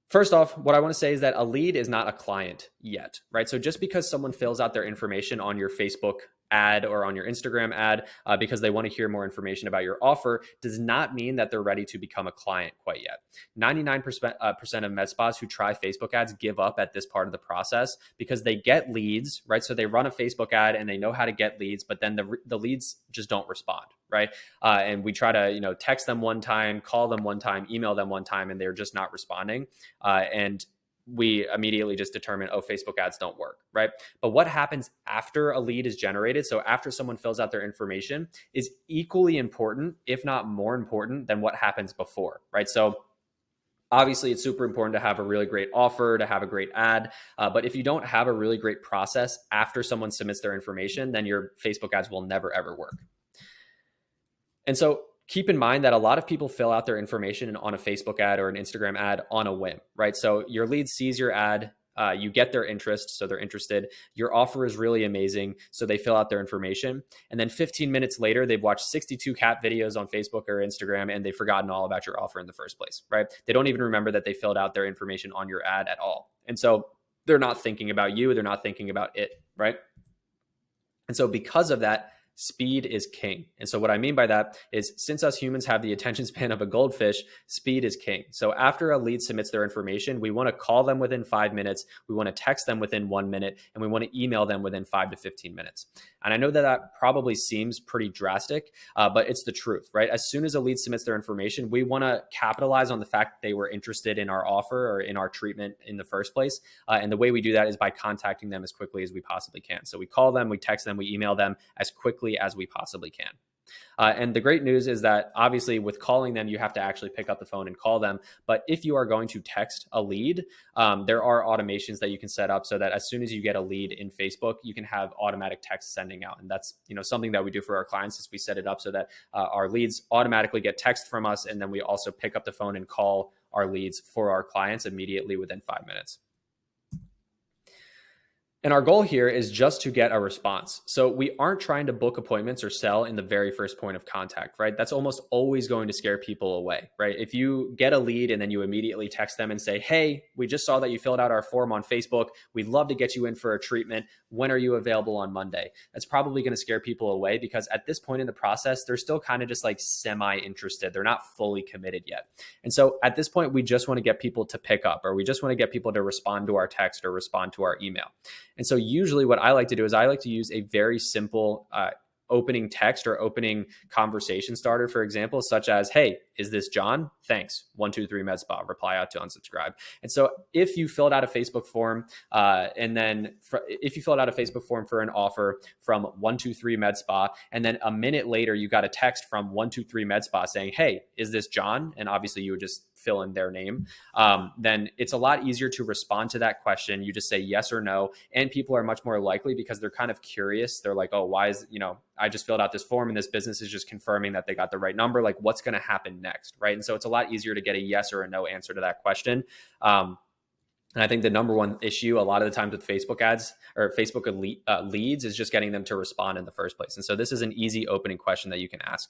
First off, what I want to say is that a lead is not a client yet, right? So just because someone fills out their information on your Facebook ad or on your Instagram ad because they want to hear more information about your offer does not mean that they're ready to become a client quite yet. 99% of med spas who try Facebook ads give up at this part of the process because they get leads, right? So they run a Facebook ad and they know how to get leads, but then the leads just don't respond, right? And we try to, text them one time, call them one time, email them one time, and they're just not responding. And we immediately just determine, Facebook ads don't work, right? But what happens after a lead is generated, so after someone fills out their information, is equally important, if not more important, than what happens before, right? So obviously, it's super important to have a really great offer, to have a great ad. But if you don't have a really great process after someone submits their information, then your Facebook ads will never, ever work. And so keep in mind that a lot of people fill out their information on a Facebook ad or an Instagram ad on a whim, right? So your lead sees your ad, you get their interest, so they're interested. Your offer is really amazing, so they fill out their information. And then 15 minutes later, they've watched 62 cat videos on Facebook or Instagram, and they've forgotten all about your offer in the first place, right? They don't even remember that they filled out their information on your ad at all. And so they're not thinking about you, they're not thinking about it, right? And so because of that, speed is king. And so what I mean by that is, since us humans have the attention span of a goldfish, speed is king. So after a lead submits their information, we want to call them within 5 minutes, we want to text them within 1 minute, and we want to email them within 5 to 15 minutes. And I know that probably seems pretty drastic, but it's the truth, right? As soon as a lead submits their information, we want to capitalize on the fact that they were interested in our offer or in our treatment in the first place. And the way we do that is by contacting them as quickly as we possibly can. So we call them, we text them, we email them as quickly as we possibly can. And the great news is that obviously with calling them, you have to actually pick up the phone and call them. But if you are going to text a lead, there are automations that you can set up so that as soon as you get a lead in Facebook, you can have automatic text sending out. And that's something that we do for our clients, is we set it up so that our leads automatically get text from us. And then we also pick up the phone and call our leads for our clients immediately within 5 minutes. And our goal here is just to get a response. So we aren't trying to book appointments or sell in the very first point of contact, right? That's almost always going to scare people away, right? If you get a lead and then you immediately text them and say, hey, we just saw that you filled out our form on Facebook. We'd love to get you in for a treatment. When are you available on Monday? That's probably going to scare people away because at this point in the process, they're still kind of just like semi-interested. They're not fully committed yet. And so at this point, we just want to get people to pick up, or we just want to get people to respond to our text or respond to our email. And so usually what I like to do is I like to use a very simple opening text or opening conversation starter, for example, such as, hey, is this John? Thanks. 123 Med Spa. Reply out to unsubscribe. And so if you filled out a Facebook form if you filled out a Facebook form for an offer from 123 Med Spa, and then a minute later you got a text from 123 Med Spa saying, hey, is this John? And obviously you would just fill in their name, then it's a lot easier to respond to that question. You just say yes or no. And people are much more likely because they're kind of curious. They're like, oh, why is, I just filled out this form and this business is just confirming that they got the right number. Like, what's going to happen next, right? And so it's a lot easier to get a yes or a no answer to that question. And I think the number one issue a lot of the times with Facebook ads or Facebook leads is just getting them to respond in the first place. And so this is an easy opening question that you can ask.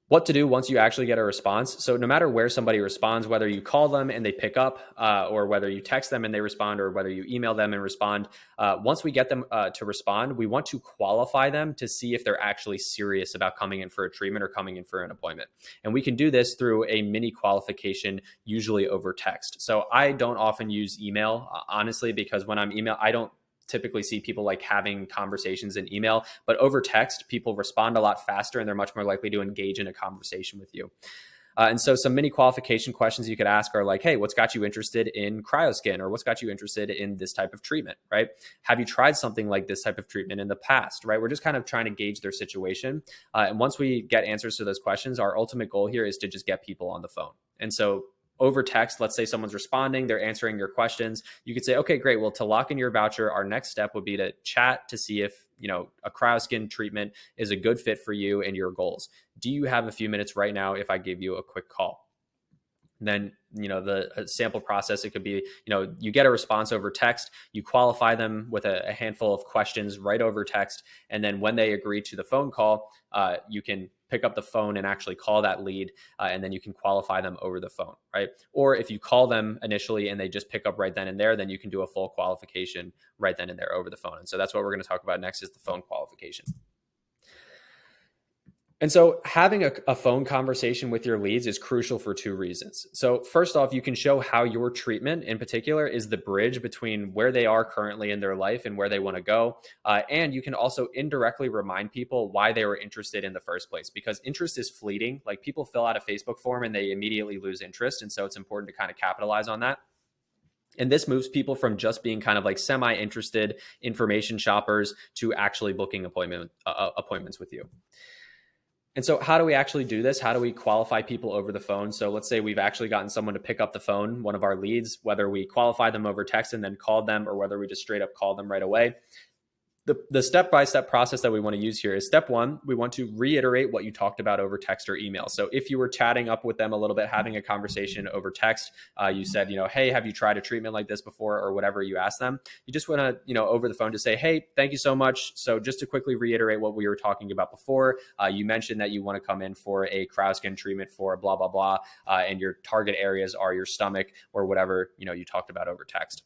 What to do once you actually get a response. So no matter where somebody responds, whether you call them and they pick up, or whether you text them and they respond, or whether you email them and respond, once we get them to respond, we want to qualify them to see if they're actually serious about coming in for a treatment or coming in for an appointment. And we can do this through a mini qualification, usually over text. So I don't often use email, honestly, because when I'm email, I don't typically see people like having conversations in email, but over text, people respond a lot faster and they're much more likely to engage in a conversation with you. And so some mini qualification questions you could ask are like, hey, what's got you interested in cryoskin, or what's got you interested in this type of treatment, right? Have you tried something like this type of treatment in the past, right? We're just kind of trying to gauge their situation. And once we get answers to those questions, our ultimate goal here is to just get people on the phone. And so over text, let's say someone's responding, they're answering your questions. You could say, okay, great. Well, to lock in your voucher, our next step would be to chat to see if, a cryoskin treatment is a good fit for you and your goals. Do you have a few minutes right now if I give you a quick call? Then, the sample process, it could be, you get a response over text, you qualify them with a handful of questions right over text. And then when they agree to the phone call, you can pick up the phone and actually call that lead. And then you can qualify them over the phone, right? Or if you call them initially and they just pick up right then and there, then you can do a full qualification right then and there over the phone. And so that's what we're going to talk about next, is the phone qualification. And so having a phone conversation with your leads is crucial for two reasons. So first off, you can show how your treatment in particular is the bridge between where they are currently in their life and where they want to go. And you can also indirectly remind people why they were interested in the first place, because interest is fleeting. Like, people fill out a Facebook form and they immediately lose interest. And so it's important to kind of capitalize on that. And this moves people from just being kind of like semi-interested information shoppers to actually booking appointments with you. And so how do we actually do this? How do we qualify people over the phone? So let's say we've actually gotten someone to pick up the phone, one of our leads, whether we qualify them over text and then called them, or whether we just straight up call them right away. The step-by-step process that we want to use here is, step one, we want to reiterate what you talked about over text or email. So if you were chatting up with them a little bit, having a conversation over text, you said, hey, have you tried a treatment like this before, or whatever you asked them. You just want to, over the phone, to say, hey, thank you so much. So just to quickly reiterate what we were talking about before, you mentioned that you want to come in for a cryoskin treatment for blah, blah, blah, and your target areas are your stomach or whatever, you talked about over text.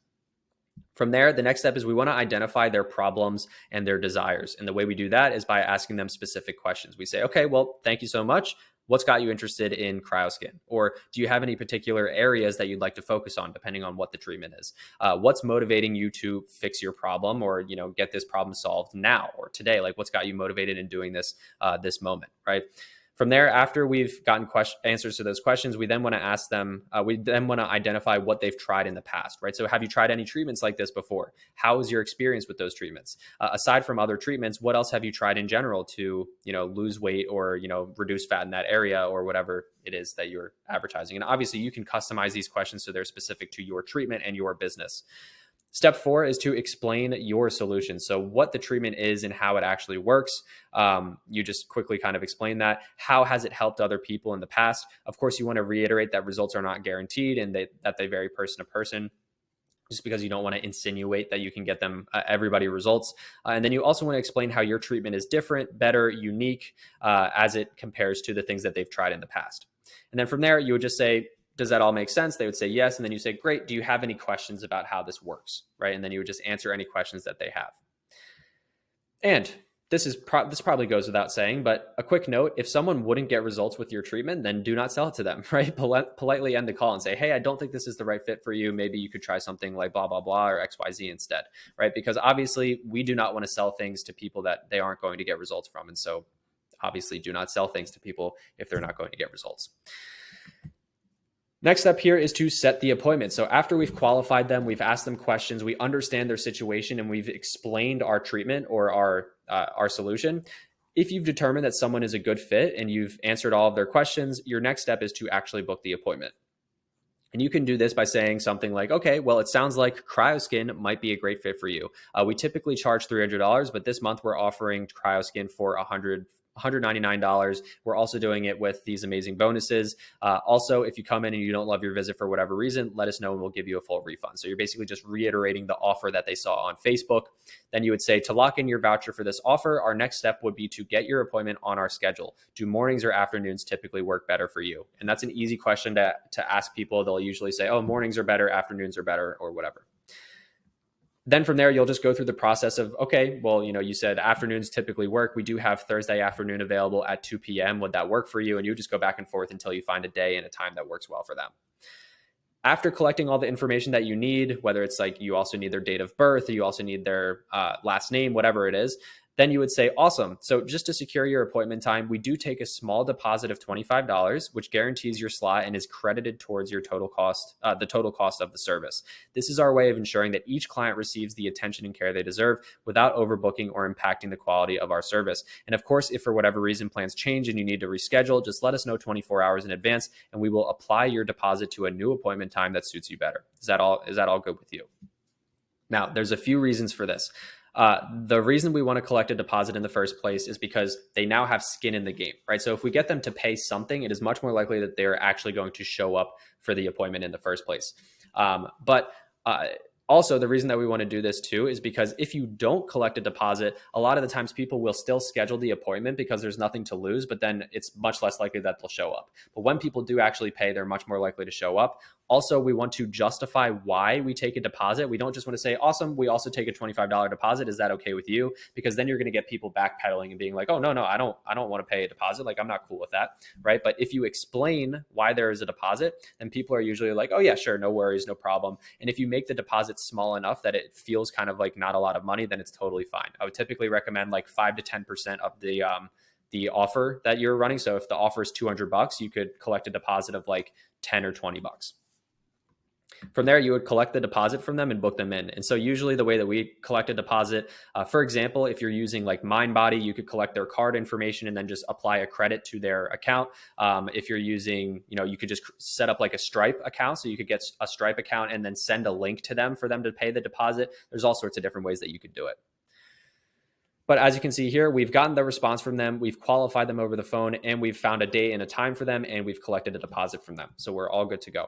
From there, the next step is we want to identify their problems and their desires. And the way we do that is by asking them specific questions. We say, okay, well, thank you so much. What's got you interested in cryoskin? Or do you have any particular areas that you'd like to focus on, depending on what the treatment is? What's motivating you to fix your problem, or get this problem solved now or today? Like, what's got you motivated in doing this this moment, right? From there, after we've gotten answers to those questions, we then want to ask them, we then want to identify what they've tried in the past, right? So have you tried any treatments like this before? How was your experience with those treatments? Aside from other treatments, what else have you tried in general to, lose weight or, reduce fat in that area, or whatever it is that you're advertising? And obviously you can customize these questions so they're specific to your treatment and your business. Step 4 is to explain your solution. So what the treatment is and how it actually works. You just quickly kind of explain that. How has it helped other people in the past? Of course, you want to reiterate that results are not guaranteed and that they vary person to person, just because you don't want to insinuate that you can get them everybody results. And then you also want to explain how your treatment is different, better, unique, as it compares to the things that they've tried in the past. And then from there, you would just say, does that all make sense? They would say yes. And then you say, great. Do you have any questions about how this works? Right. And then you would just answer any questions that they have. And this probably goes without saying, but a quick note: if someone wouldn't get results with your treatment, then do not sell it to them, right? Politely end the call and say, hey, I don't think this is the right fit for you. Maybe you could try something like blah, blah, blah, or XYZ instead, right? Because obviously we do not want to sell things to people that they aren't going to get results from. And so obviously do not sell things to people if they're not going to get results. Next step here is to set the appointment. So after we've qualified them, we've asked them questions, we understand their situation, and we've explained our treatment or our solution. If you've determined that someone is a good fit and you've answered all of their questions, your next step is to actually book the appointment. And you can do this by saying something like, okay, well, it sounds like cryoskin might be a great fit for you. We typically charge $300, but this month we're offering cryoskin for $199. We're also doing it with these amazing bonuses. Also, if you come in and you don't love your visit for whatever reason, let us know and we'll give you a full refund. So you're basically just reiterating the offer that they saw on Facebook. Then you would say, to lock in your voucher for this offer, our next step would be to get your appointment on our schedule. Do mornings or afternoons typically work better for you? And that's an easy question to ask people. They'll usually say, oh, mornings are better, afternoons are better, or whatever. Then from there, you'll just go through the process of, okay, well, you said afternoons typically work. We do have Thursday afternoon available at 2 p.m. Would that work for you? And you just go back and forth until you find a day and a time that works well for them. After collecting all the information that you need, whether it's like you also need their date of birth, or you also need their last name, whatever it is, then you would say, awesome. So just to secure your appointment time, we do take a small deposit of $25, which guarantees your slot and is credited towards your total cost, the total cost of the service. This is our way of ensuring that each client receives the attention and care they deserve without overbooking or impacting the quality of our service. And of course, if for whatever reason plans change and you need to reschedule, just let us know 24 hours in advance and we will apply your deposit to a new appointment time that suits you better. Is that all good with you? Now, there's a few reasons for this. The reason we want to collect a deposit in the first place is because they now have skin in the game, right? So if we get them to pay something, it is much more likely that they're actually going to show up for the appointment in the first place. But also, the reason that we want to do this too is because if you don't collect a deposit, a lot of the times people will still schedule the appointment because there's nothing to lose, but then it's much less likely that they'll show up. But when people do actually pay, they're much more likely to show up. Also, we want to justify why we take a deposit. We don't just want to say, awesome, we also take a $25 deposit. Is that okay with you? Because then you're going to get people backpedaling and being like, oh, no, I don't want to pay a deposit. Like, I'm not cool with that, right? But if you explain why there is a deposit, then people are usually like, oh yeah, sure, no worries, no problem. And if you make the deposit small enough that it feels kind of like not a lot of money, then it's totally fine. I would typically recommend like 5 to 10% of the offer that you're running. So if the offer is $200, you could collect a deposit of like 10 or $20. From there, you would collect the deposit from them and book them in. And so usually the way that we collect a deposit, for example, if you're using like MindBody, you could collect their card information and then just apply a credit to their account. If you're using, you could just set up like a Stripe account. So you could get a Stripe account and then send a link to them for them to pay the deposit. There's all sorts of different ways that you could do it. But as you can see here, we've gotten the response from them, we've qualified them over the phone, and we've found a date and a time for them, and we've collected a deposit from them. So we're all good to go.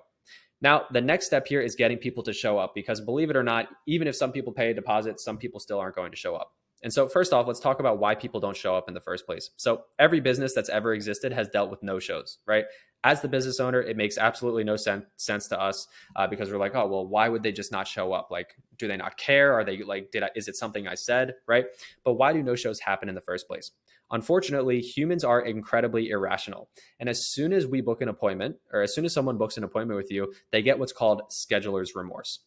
Now, the next step here is getting people to show up because believe it or not, even if some people pay a deposit, some people still aren't going to show up. And so first off, let's talk about why people don't show up in the first place. So every business that's ever existed has dealt with no-shows, right? As the business owner, it makes absolutely no sense to us because we're like, oh, well, why would they just not show up? Like, do they not care? Are they like, is it something I said, right? But why do no-shows happen in the first place? Unfortunately, humans are incredibly irrational. And as soon as we book an appointment, or as soon as someone books an appointment with you, they get what's called scheduler's remorse.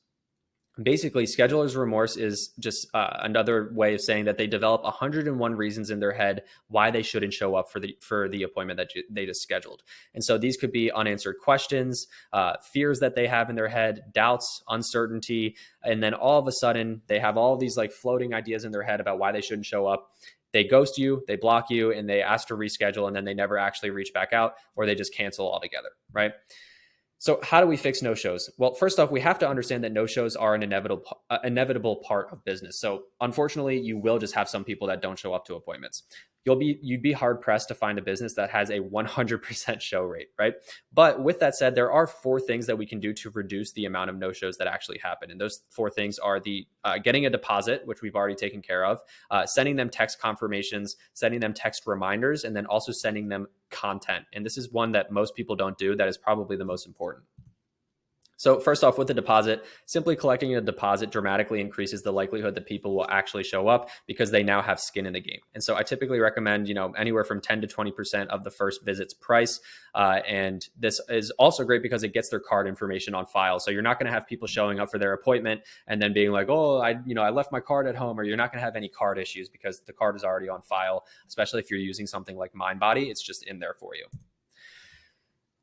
Basically, scheduler's remorse is just another way of saying that they develop 101 reasons in their head why they shouldn't show up for the appointment that they just scheduled. And so these could be unanswered questions, fears that they have in their head, doubts, uncertainty, and then all of a sudden they have all these like floating ideas in their head about why they shouldn't show up. They ghost you, they block you, and they ask to reschedule, and then they never actually reach back out, or they just cancel altogether, right? So how do we fix no-shows? Well, first off, we have to understand that no-shows are an inevitable part of business. So unfortunately, you will just have some people that don't show up to appointments. You'd be hard pressed to find a business that has a 100% show rate, right? But with that said, there are 4 things that we can do to reduce the amount of no-shows that actually happen. And those 4 things are the getting a deposit, which we've already taken care of, sending them text confirmations, sending them text reminders, and then also sending them content. And this is one that most people don't do that is probably the most important. So first off, with the deposit, simply collecting a deposit dramatically increases the likelihood that people will actually show up because they now have skin in the game. And so I typically recommend, anywhere from 10 to 20% of the first visit's price. And this is also great because it gets their card information on file. So you're not going to have people showing up for their appointment and then being like, oh, I left my card at home, or you're not going to have any card issues because the card is already on file, especially if you're using something like MindBody, it's just in there for you.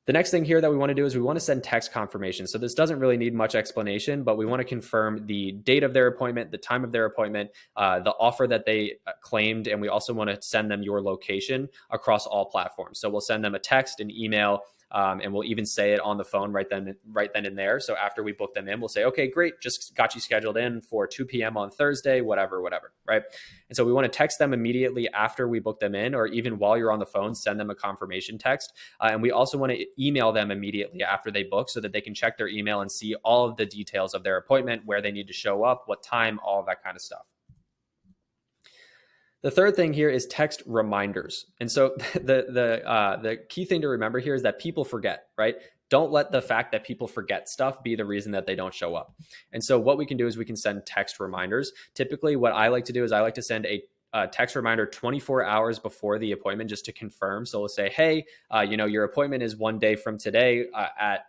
The next thing here that we want to do is we want to send text confirmation. So this doesn't really need much explanation, but we want to confirm the date of their appointment, the time of their appointment, the offer that they claimed, and we also want to send them your location across all platforms. So we'll send them a text, an email, and we'll even say it on the phone right then and there. So after we book them in, we'll say, okay, great, just got you scheduled in for 2 p.m. on Thursday, whatever, right? And so we want to text them immediately after we book them in, or even while you're on the phone, send them a confirmation text. And we also want to email them immediately after they book so that they can check their email and see all of the details of their appointment, where they need to show up, what time, all of that kind of stuff. The third thing here is text reminders. And so the key thing to remember here is that people forget, right? Don't let the fact that people forget stuff be the reason that they don't show up. And so what we can do is we can send text reminders. Typically, what I like to do is I like to send a text reminder 24 hours before the appointment just to confirm. So we'll say, hey, your appointment is 1 day from today at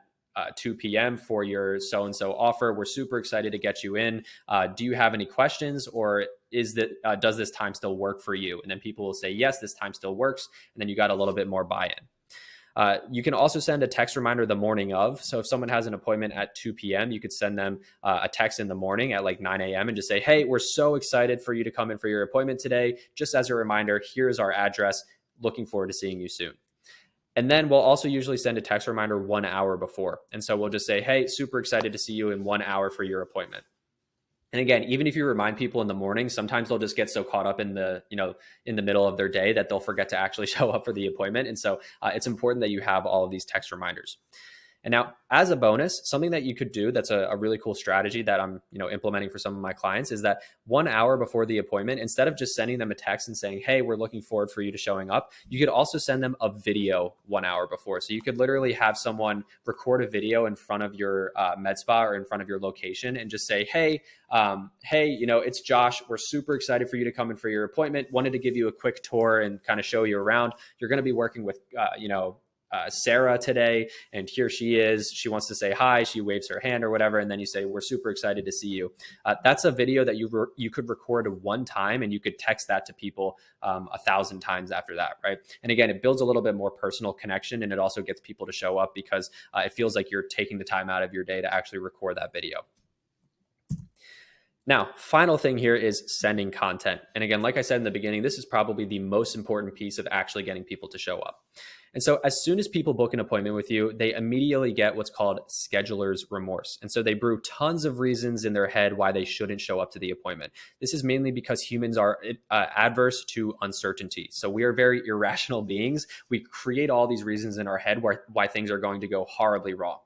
2 p.m. for your so-and-so offer. We're super excited to get you in. Do you have any questions, or does this time still work for you? And then people will say, yes, this time still works. And then you got a little bit more buy-in. You can also send a text reminder the morning of. So if someone has an appointment at 2 p.m., you could send them a text in the morning at like 9 a.m. and just say, hey, we're so excited for you to come in for your appointment today. Just as a reminder, here's our address. Looking forward to seeing you soon. And then we'll also usually send a text reminder 1 hour before. And so we'll just say, hey, super excited to see you in 1 hour for your appointment. And again, even if you remind people in the morning, sometimes they'll just get so caught up in the middle of their day that they'll forget to actually show up for the appointment. And so it's important that you have all of these text reminders. And now, as a bonus, something that you could do that's a really cool strategy that I'm implementing for some of my clients is that 1 hour before the appointment, instead of just sending them a text and saying, hey, we're looking forward for you to showing up, you could also send them a video 1 hour before. So you could literally have someone record a video in front of your med spa or in front of your location and just say, hey, it's Josh. We're super excited for you to come in for your appointment. Wanted to give you a quick tour and kind of show you around. You're going to be working with, Sarah today, and here she is. She wants to say hi. She waves her hand or whatever, and then you say, we're super excited to see you. That's a video that you could record one time, and you could text that to people 1,000 times after that, right? And again, it builds a little bit more personal connection, and it also gets people to show up because it feels like you're taking the time out of your day to actually record that video. Now, final thing here is sending content. And again, like I said in the beginning, this is probably the most important piece of actually getting people to show up. And so as soon as people book an appointment with you, they immediately get what's called scheduler's remorse. And so they brew tons of reasons in their head why they shouldn't show up to the appointment. This is mainly because humans are adverse to uncertainty. So we are very irrational beings. We create all these reasons in our head why things are going to go horribly wrong.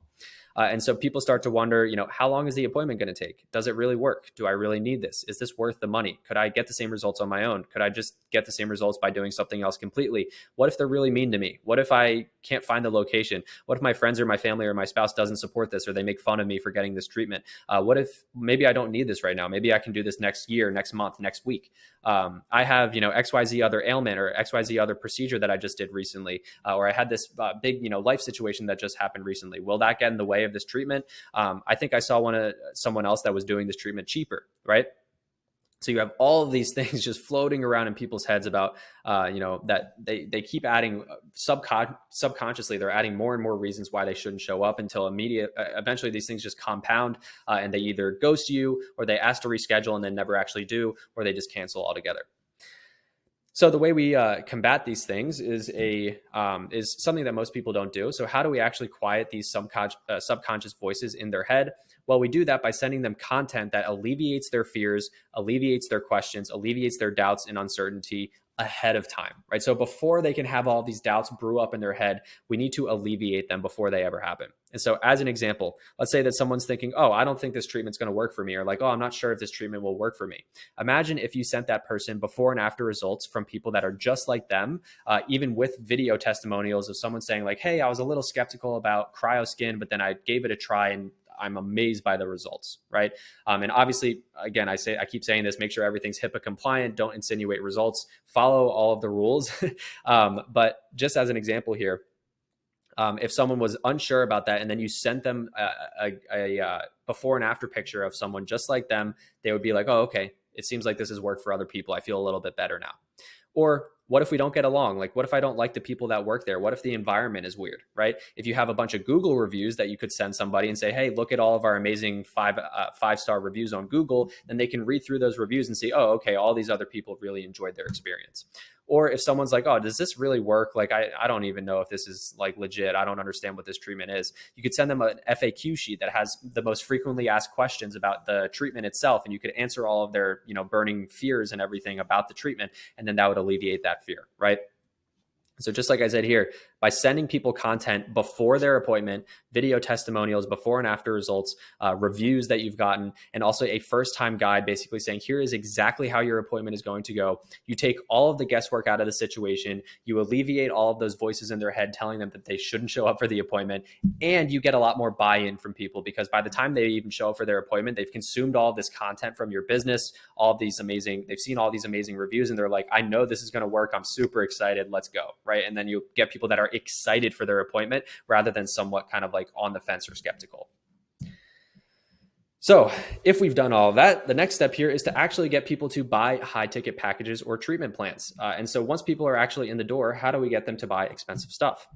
And so people start to wonder, how long is the appointment going to take? Does it really work? Do I really need this? Is this worth the money? Could I get the same results on my own? Could I just get the same results by doing something else completely? What if they're really mean to me? What if I can't find the location? What if my friends or my family or my spouse doesn't support this, or they make fun of me for getting this treatment? What if maybe I don't need this right now? Maybe I can do this next year, next month, next week. I have, XYZ other ailment or XYZ other procedure that I just did recently, or I had this big, life situation that just happened recently. Will that get in the way of this treatment? I think I saw someone else that was doing this treatment cheaper, right? So you have all of these things just floating around in people's heads about, that they keep adding subconsciously, they're adding more and more reasons why they shouldn't show up until eventually these things just compound and they either ghost you or they ask to reschedule and then never actually do, or they just cancel altogether. So the way we combat these things is something that most people don't do. So how do we actually quiet these subconscious voices in their head? Well, we do that by sending them content that alleviates their fears, alleviates their questions, alleviates their doubts and uncertainty ahead of time, right? So before they can have all these doubts brew up in their head, we need to alleviate them before they ever happen. And so as an example, let's say that someone's thinking, oh, I don't think this treatment's going to work for me, or like, oh, I'm not sure if this treatment will work for me. Imagine if you sent that person before and after results from people that are just like them, even with video testimonials of someone saying like, hey, I was a little skeptical about cryoskin, but then I gave it a try and I'm amazed by the results, right? And obviously, again, I keep saying this, make sure everything's HIPAA compliant, don't insinuate results, follow all of the rules. But just as an example here, if someone was unsure about that and then you sent them a before and after picture of someone just like them, they would be like, oh, okay, it seems like this has worked for other people. I feel a little bit better now. Or what if we don't get along? Like, what if I don't like the people that work there? What if the environment is weird, right? If you have a bunch of Google reviews that you could send somebody and say, hey, look at all of our amazing five-star reviews on Google, then they can read through those reviews and see, oh, okay, all these other people really enjoyed their experience. Or if someone's like, oh, does this really work? Like, I don't even know if this is like legit. I don't understand what this treatment is. You could send them an FAQ sheet that has the most frequently asked questions about the treatment itself. And you could answer all of their, burning fears and everything about the treatment. And then that would alleviate that fear, right? So just like I said here, by sending people content before their appointment, video testimonials, before and after results, reviews that you've gotten, and also a first-time guide basically saying, here is exactly how your appointment is going to go. You take all of the guesswork out of the situation, you alleviate all of those voices in their head telling them that they shouldn't show up for the appointment, and you get a lot more buy-in from people because by the time they even show up for their appointment, they've consumed all of this content from your business, they've seen all these amazing reviews, and they're like, I know this is going to work. I'm super excited. Let's go, right? And then you get people that are are excited for their appointment rather than somewhat kind of like on the fence or skeptical. So if we've done all of that, the next step here is to actually get people to buy high ticket packages or treatment plans. And so once people are actually in the door, how do we get them to buy expensive stuff?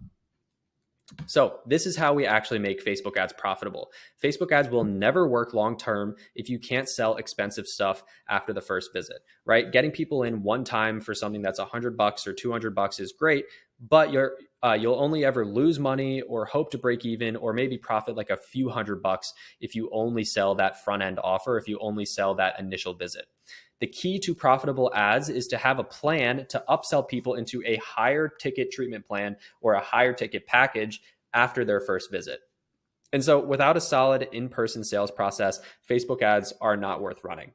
So this is how we actually make Facebook ads profitable. Facebook ads will never work long-term if you can't sell expensive stuff after the first visit, right? Getting people in one time for something that's $100 or $200 is great, but you'll only ever lose money or hope to break even or maybe profit like a few $100 if you only sell that front end offer, if you only sell that initial visit. The key to profitable ads is to have a plan to upsell people into a higher ticket treatment plan or a higher ticket package after their first visit. And so without a solid in-person sales process, Facebook ads are not worth running.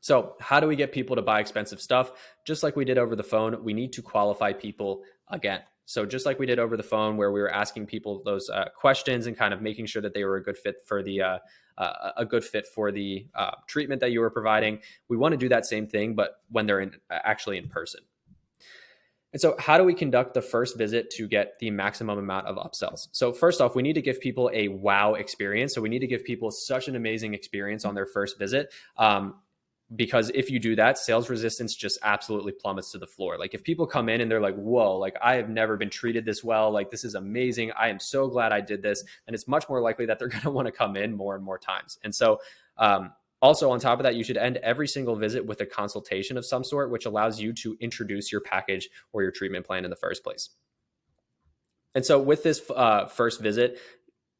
So how do we get people to buy expensive stuff? Just like we did over the phone, we need to qualify people again. So just like we did over the phone where we were asking people those questions and kind of making sure that they were a good fit for the treatment that you were providing, we want to do that same thing, but when they're actually in person. And so how do we conduct the first visit to get the maximum amount of upsells? So first off, we need to give people a wow experience. So we need to give people such an amazing experience on their first visit. Because if you do that, sales resistance just absolutely plummets to the floor. Like if people come in and they're like, whoa, like I have never been treated this well. Like this is amazing. I am so glad I did this. And it's much more likely that they're going to want to come in more and more times. And so also on top of that, you should end every single visit with a consultation of some sort, which allows you to introduce your package or your treatment plan in the first place. And so with this first visit,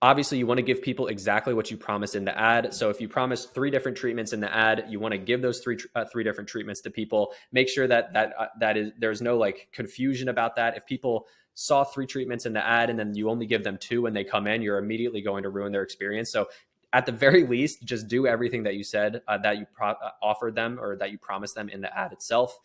obviously, you want to give people exactly what you promised in the ad. So if you promise 3 different treatments in the ad, you want to give those three different treatments to people. Make sure that there's no like confusion about that. If people saw 3 treatments in the ad and then you only give them 2 when they come in, you're immediately going to ruin their experience. So at the very least, just do everything that you said that you offered them or that you promised them in the ad itself.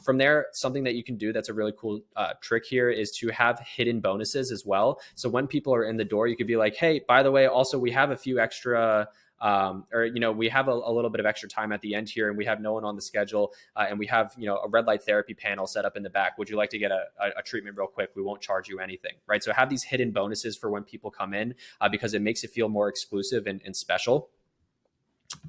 From there, something that you can do that's a really cool trick here is to have hidden bonuses as well. So when people are in the door, you could be like, hey, by the way, also we have a few extra we have a little bit of extra time at the end here and we have no one on the schedule and we have, a red light therapy panel set up in the back. Would you like to get a treatment real quick? We won't charge you anything, right? So have these hidden bonuses for when people come in because it makes it feel more exclusive and special.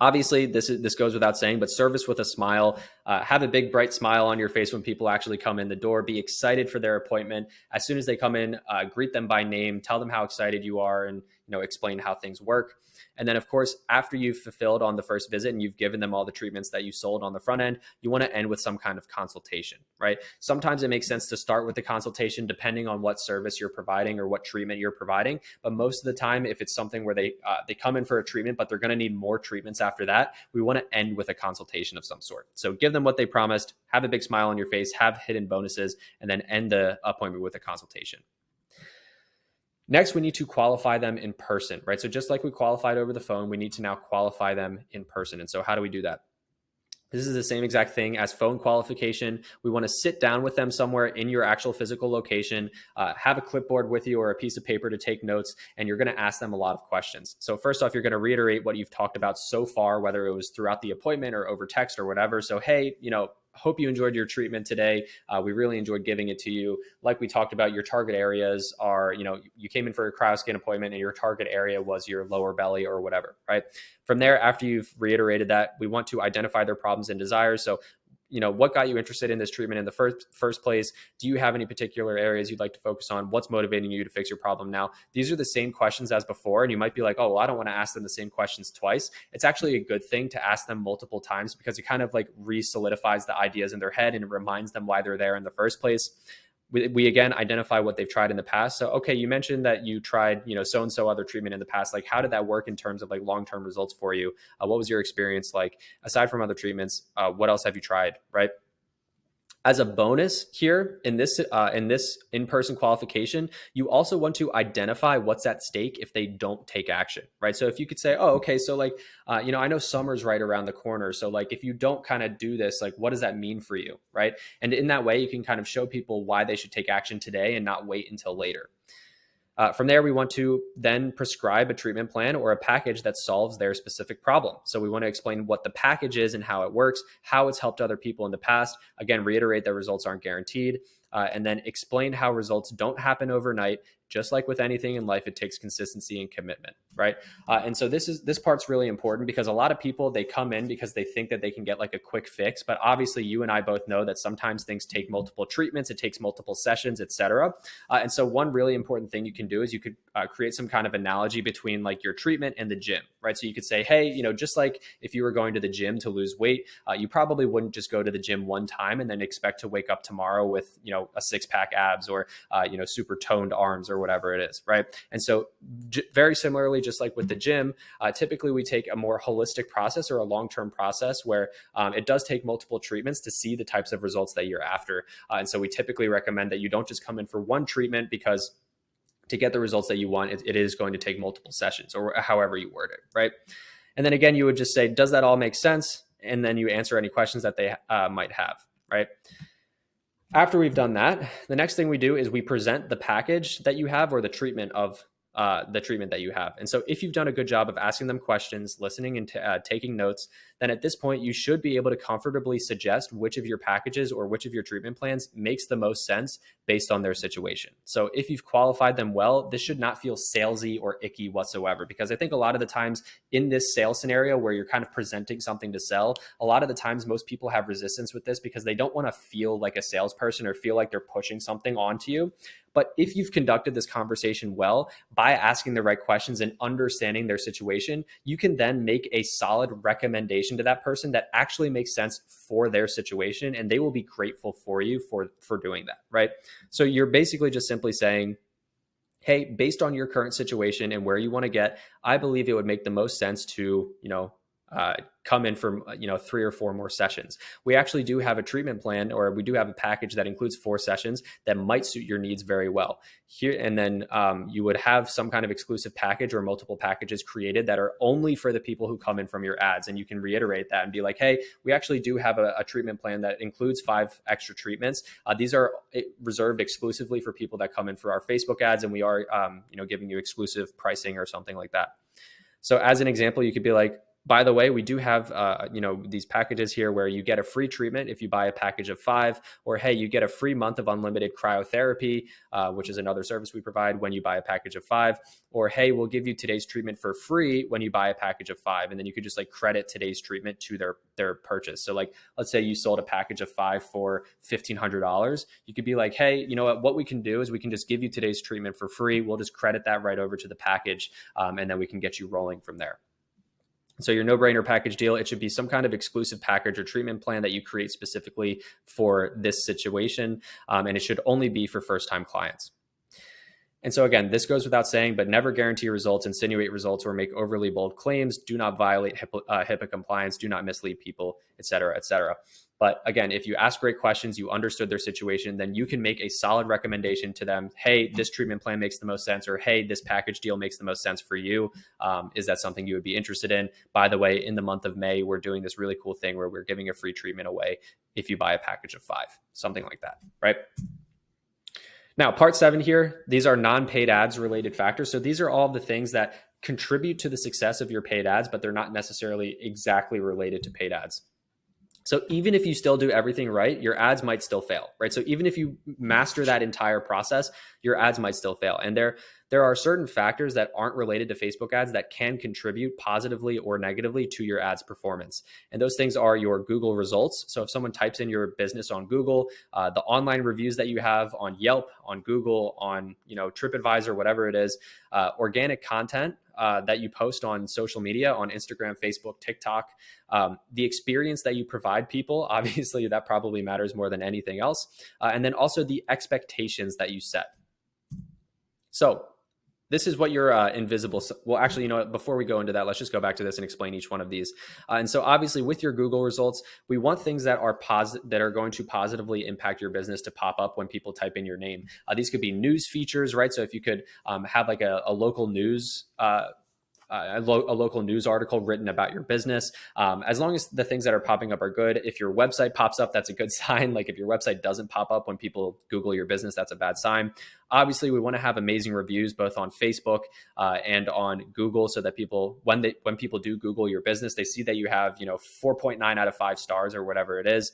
Obviously, this goes without saying, but service with a smile. Have a big, bright smile on your face when people actually come in the door. Be excited for their appointment. As soon as they come in, greet them by name. Tell them how excited you are and explain how things work. And then, of course, after you've fulfilled on the first visit and you've given them all the treatments that you sold on the front end, you want to end with some kind of consultation, right? Sometimes it makes sense to start with the consultation depending on what service you're providing or what treatment you're providing. But most of the time, if it's something where they come in for a treatment, but they're going to need more treatments after that, we want to end with a consultation of some sort. So give them what they promised, have a big smile on your face, have hidden bonuses, and then end the appointment with a consultation. Next, we need to qualify them in person, right? So just like we qualified over the phone, we need to now qualify them in person. And so how do we do that? This is the same exact thing as phone qualification. We want to sit down with them somewhere in your actual physical location, have a clipboard with you or a piece of paper to take notes, and you're going to ask them a lot of questions. So first off, you're going to reiterate what you've talked about so far, whether it was throughout the appointment or over text or whatever. So, hey, hope you enjoyed your treatment today. We really enjoyed giving it to you. Like we talked about, your target areas are, you came in for a cryoscan appointment and your target area was your lower belly or whatever, right? From there, after you've reiterated that, we want to identify their problems and desires. So, what got you interested in this treatment in the first place? Do you have any particular areas you'd like to focus on? What's motivating you to fix your problem now? These are the same questions as before. And you might be like, oh, well, I don't want to ask them the same questions twice. It's actually a good thing to ask them multiple times because it kind of like re-solidifies the ideas in their head and it reminds them why they're there in the first place. We again identify what they've tried in the past. So, okay, you mentioned that you tried, so-and-so other treatment in the past. Like, how did that work in terms of like long-term results for you? What was your experience like? Aside from other treatments, what else have you tried, right? As a bonus here in this in-person qualification, you also want to identify what's at stake if they don't take action, right? So if you could say, oh, okay, so like, I know summer's right around the corner. So like, if you don't kind of do this, like, what does that mean for you, right? And in that way, you can kind of show people why they should take action today and not wait until later. From there, we want to then prescribe a treatment plan or a package that solves their specific problem. So we want to explain what the package is and how it works, how it's helped other people in the past. Again, reiterate that results aren't guaranteed. And then explain how results don't happen overnight. Just like with anything in life, it takes consistency and commitment, right? And so this part's really important because a lot of people, they come in because they think that they can get like a quick fix, but obviously you and I both know that sometimes things take multiple treatments, it takes multiple sessions, etc. And so one really important thing you can do is you could create some kind of analogy between like your treatment and the gym, right? So you could say, hey, just like if you were going to the gym to lose weight, you probably wouldn't just go to the gym one time and then expect to wake up tomorrow with a six-pack abs or super toned arms or whatever it is, right? And so very similarly, just like with the gym, typically we take a more holistic process or a long-term process where it does take multiple treatments to see the types of results that you're after. And so we typically recommend that you don't just come in for one treatment, because to get the results that you want, it is going to take multiple sessions, or however you word it, right? And then again, you would just say, does that all make sense? And then you answer any questions that they might have, right? After we've done that, the next thing we do is we present the package that you have, or the treatment that you have. And so if you've done a good job of asking them questions, listening and taking notes, then at this point, you should be able to comfortably suggest which of your packages or which of your treatment plans makes the most sense based on their situation. So if you've qualified them well, this should not feel salesy or icky whatsoever, because I think a lot of the times in this sales scenario where you're kind of presenting something to sell, a lot of the times most people have resistance with this because they don't want to feel like a salesperson or feel like they're pushing something onto you. But if you've conducted this conversation well by asking the right questions and understanding their situation, you can then make a solid recommendation to that person that actually makes sense for their situation, and they will be grateful for you for doing that, right? So you're basically just simply saying, hey, based on your current situation and where you want to get, I believe it would make the most sense to, come in for 3 or 4 more sessions. We actually do have a treatment plan, or we do have a package that includes 4 sessions that might suit your needs very well here. And then you would have some kind of exclusive package or multiple packages created that are only for the people who come in from your ads. And you can reiterate that and be like, hey, we actually do have a treatment plan that includes 5 extra treatments. These are reserved exclusively for people that come in for our Facebook ads, and we are giving you exclusive pricing or something like that. So as an example, you could be like, by the way, we do have, these packages here where you get a free treatment if you buy a package of 5, or hey, you get a free month of unlimited cryotherapy, which is another service we provide when you buy a package of 5, or hey, we'll give you today's treatment for free when you buy a package of 5. And then you could just like credit today's treatment to their purchase. So like, let's say you sold a package of 5 for $1,500. You could be like, hey, you know what we can do is we can just give you today's treatment for free. We'll just credit that right over to the package. And then we can get you rolling from there. So your no-brainer package deal, it should be some kind of exclusive package or treatment plan that you create specifically for this situation. And it should only be for first-time clients. And so again, this goes without saying, but never guarantee results, insinuate results, or make overly bold claims. Do not violate HIPAA compliance. Do not mislead people, et cetera, et cetera. But again, if you ask great questions, you understood their situation, then you can make a solid recommendation to them. Hey, this treatment plan makes the most sense, or hey, this package deal makes the most sense for you. Is that something you would be interested in? By the way, in the month of May, we're doing this really cool thing where we're giving a free treatment away if you buy a package of 5, something like that, right? Now, part 7 here, these are non-paid ads related factors. So these are all the things that contribute to the success of your paid ads, but they're not necessarily exactly related to paid ads. So even if you still do everything right, your ads might still fail, right? So even if you master that entire process, your ads might still fail. And there are certain factors that aren't related to Facebook ads that can contribute positively or negatively to your ads performance. And those things are your Google results. So if someone types in your business on Google, the online reviews that you have on Yelp, on Google, on TripAdvisor, whatever it is, organic content that you post on social media, on Instagram, Facebook, TikTok, the experience that you provide people, obviously that probably matters more than anything else. And then also the expectations that you set. So this is what your invisible, well, actually, before we go into that, let's just go back to this and explain each one of these. And so obviously with your Google results, we want things that are that are going to positively impact your business to pop up when people type in your name. These could be news features, right? So if you could have like a local news a local news article written about your business. As long as the things that are popping up are good. If your website pops up, that's a good sign. Like if your website doesn't pop up when people Google your business, that's a bad sign. Obviously, we want to have amazing reviews both on Facebook and on Google, so that people, when people do Google your business, they see that you have 4.9 out of 5 stars or whatever it is.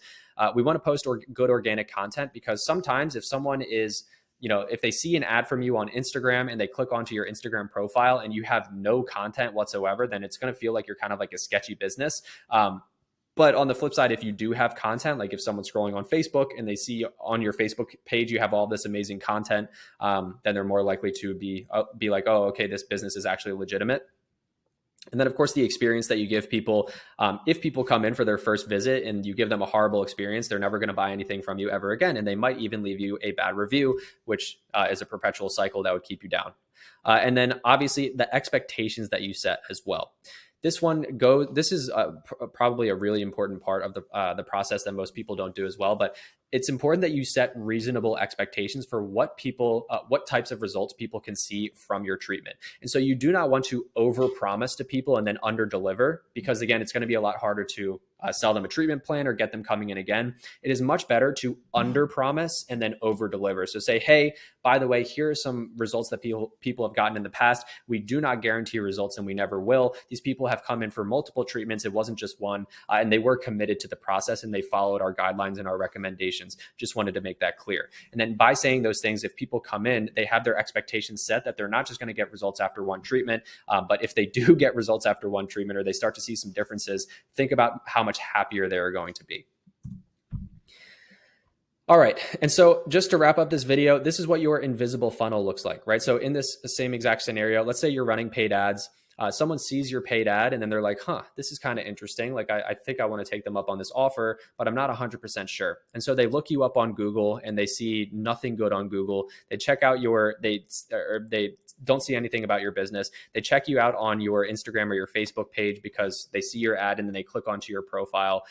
We want to post good organic content, because sometimes if someone is if they see an ad from you on Instagram and they click onto your Instagram profile and you have no content whatsoever, then it's going to feel like you're kind of like a sketchy business. But on the flip side, if you do have content, like if someone's scrolling on Facebook and they see on your Facebook page you have all this amazing content, then they're more likely to be like, oh, okay, this business is actually legitimate. And then, of course, the experience that you give people. If people come in for their first visit and you give them a horrible experience, they're never going to buy anything from you ever again. And they might even leave you a bad review, which is a perpetual cycle that would keep you down. And then, obviously, the expectations that you set as well. This is probably a really important part of the process that most people don't do as well. But it's important that you set reasonable expectations for what types of results people can see from your treatment. And so you do not want to overpromise to people and then underdeliver, because again, it's going to be a lot harder to sell them a treatment plan or get them coming in again. It is much better to underpromise and then overdeliver. So say, hey, by the way, here are some results that people have gotten in the past. We do not guarantee results, and we never will. These people have come in for multiple treatments. It wasn't just one, and they were committed to the process and they followed our guidelines and our recommendations. Just wanted to make that clear. And then by saying those things, if people come in, they have their expectations set that they're not just going to get results after one treatment, but if they do get results after one treatment or they start to see some differences, think about how much happier they're going to be. All right. And so just to wrap up this video, this is what your invisible funnel looks like, right? So in this same exact scenario, let's say you're running paid ads. Someone sees your paid ad and then they're like, this is kind of interesting. Like, I think I want to take them up on this offer, but I'm not 100% sure. And so they look you up on Google and they see nothing good on Google. They check out they don't see anything about your business. They check you out on your Instagram or your Facebook page because they see your ad and then they click onto your profile.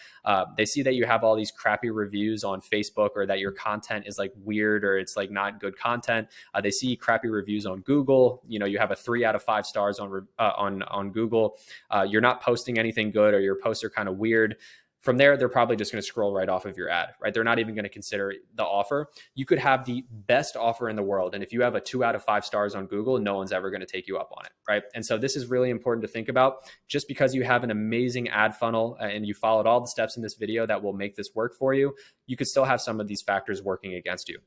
They see that you have all these crappy reviews on Facebook, or that your content is like weird, or it's like not good content. They see crappy reviews on Google. You have a 3 out of 5 stars on Google. You're not posting anything good, or your posts are kind of weird. From there, they're probably just going to scroll right off of your ad, right? They're not even going to consider the offer. You could have the best offer in the world, and if you have a 2 out of 5 stars on Google, no one's ever going to take you up on it, right? And so this is really important to think about. Just because you have an amazing ad funnel and you followed all the steps in this video that will make this work for you, you could still have some of these factors working against you.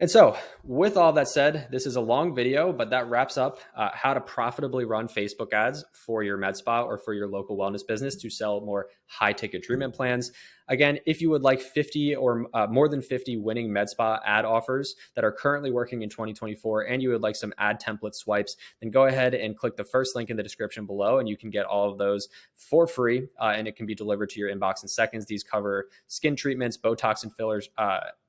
And so with all that said, this is a long video, but that wraps up how to profitably run Facebook ads for your med spa or for your local wellness business to sell more high ticket treatment plans. Again, if you would like 50 or more than 50 winning med spa ad offers that are currently working in 2024, and you would like some ad template swipes, then go ahead and click the first link in the description below, and you can get all of those for free, and it can be delivered to your inbox in seconds. These cover skin treatments, Botox and fillers,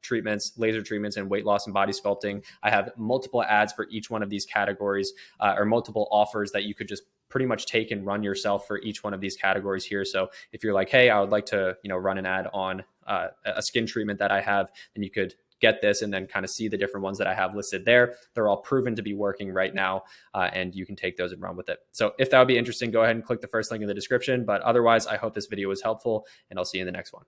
treatments, laser treatments, and weight loss and body sculpting. I have multiple ads for each one of these categories, or multiple offers that you could just pretty much take and run yourself for each one of these categories here. So if you're like, hey, I would like to, run an ad on a skin treatment that I have, then you could get this and then kind of see the different ones that I have listed there. They're all proven to be working right now, and you can take those and run with it. So if that would be interesting, go ahead and click the first link in the description. But otherwise, I hope this video was helpful, and I'll see you in the next one.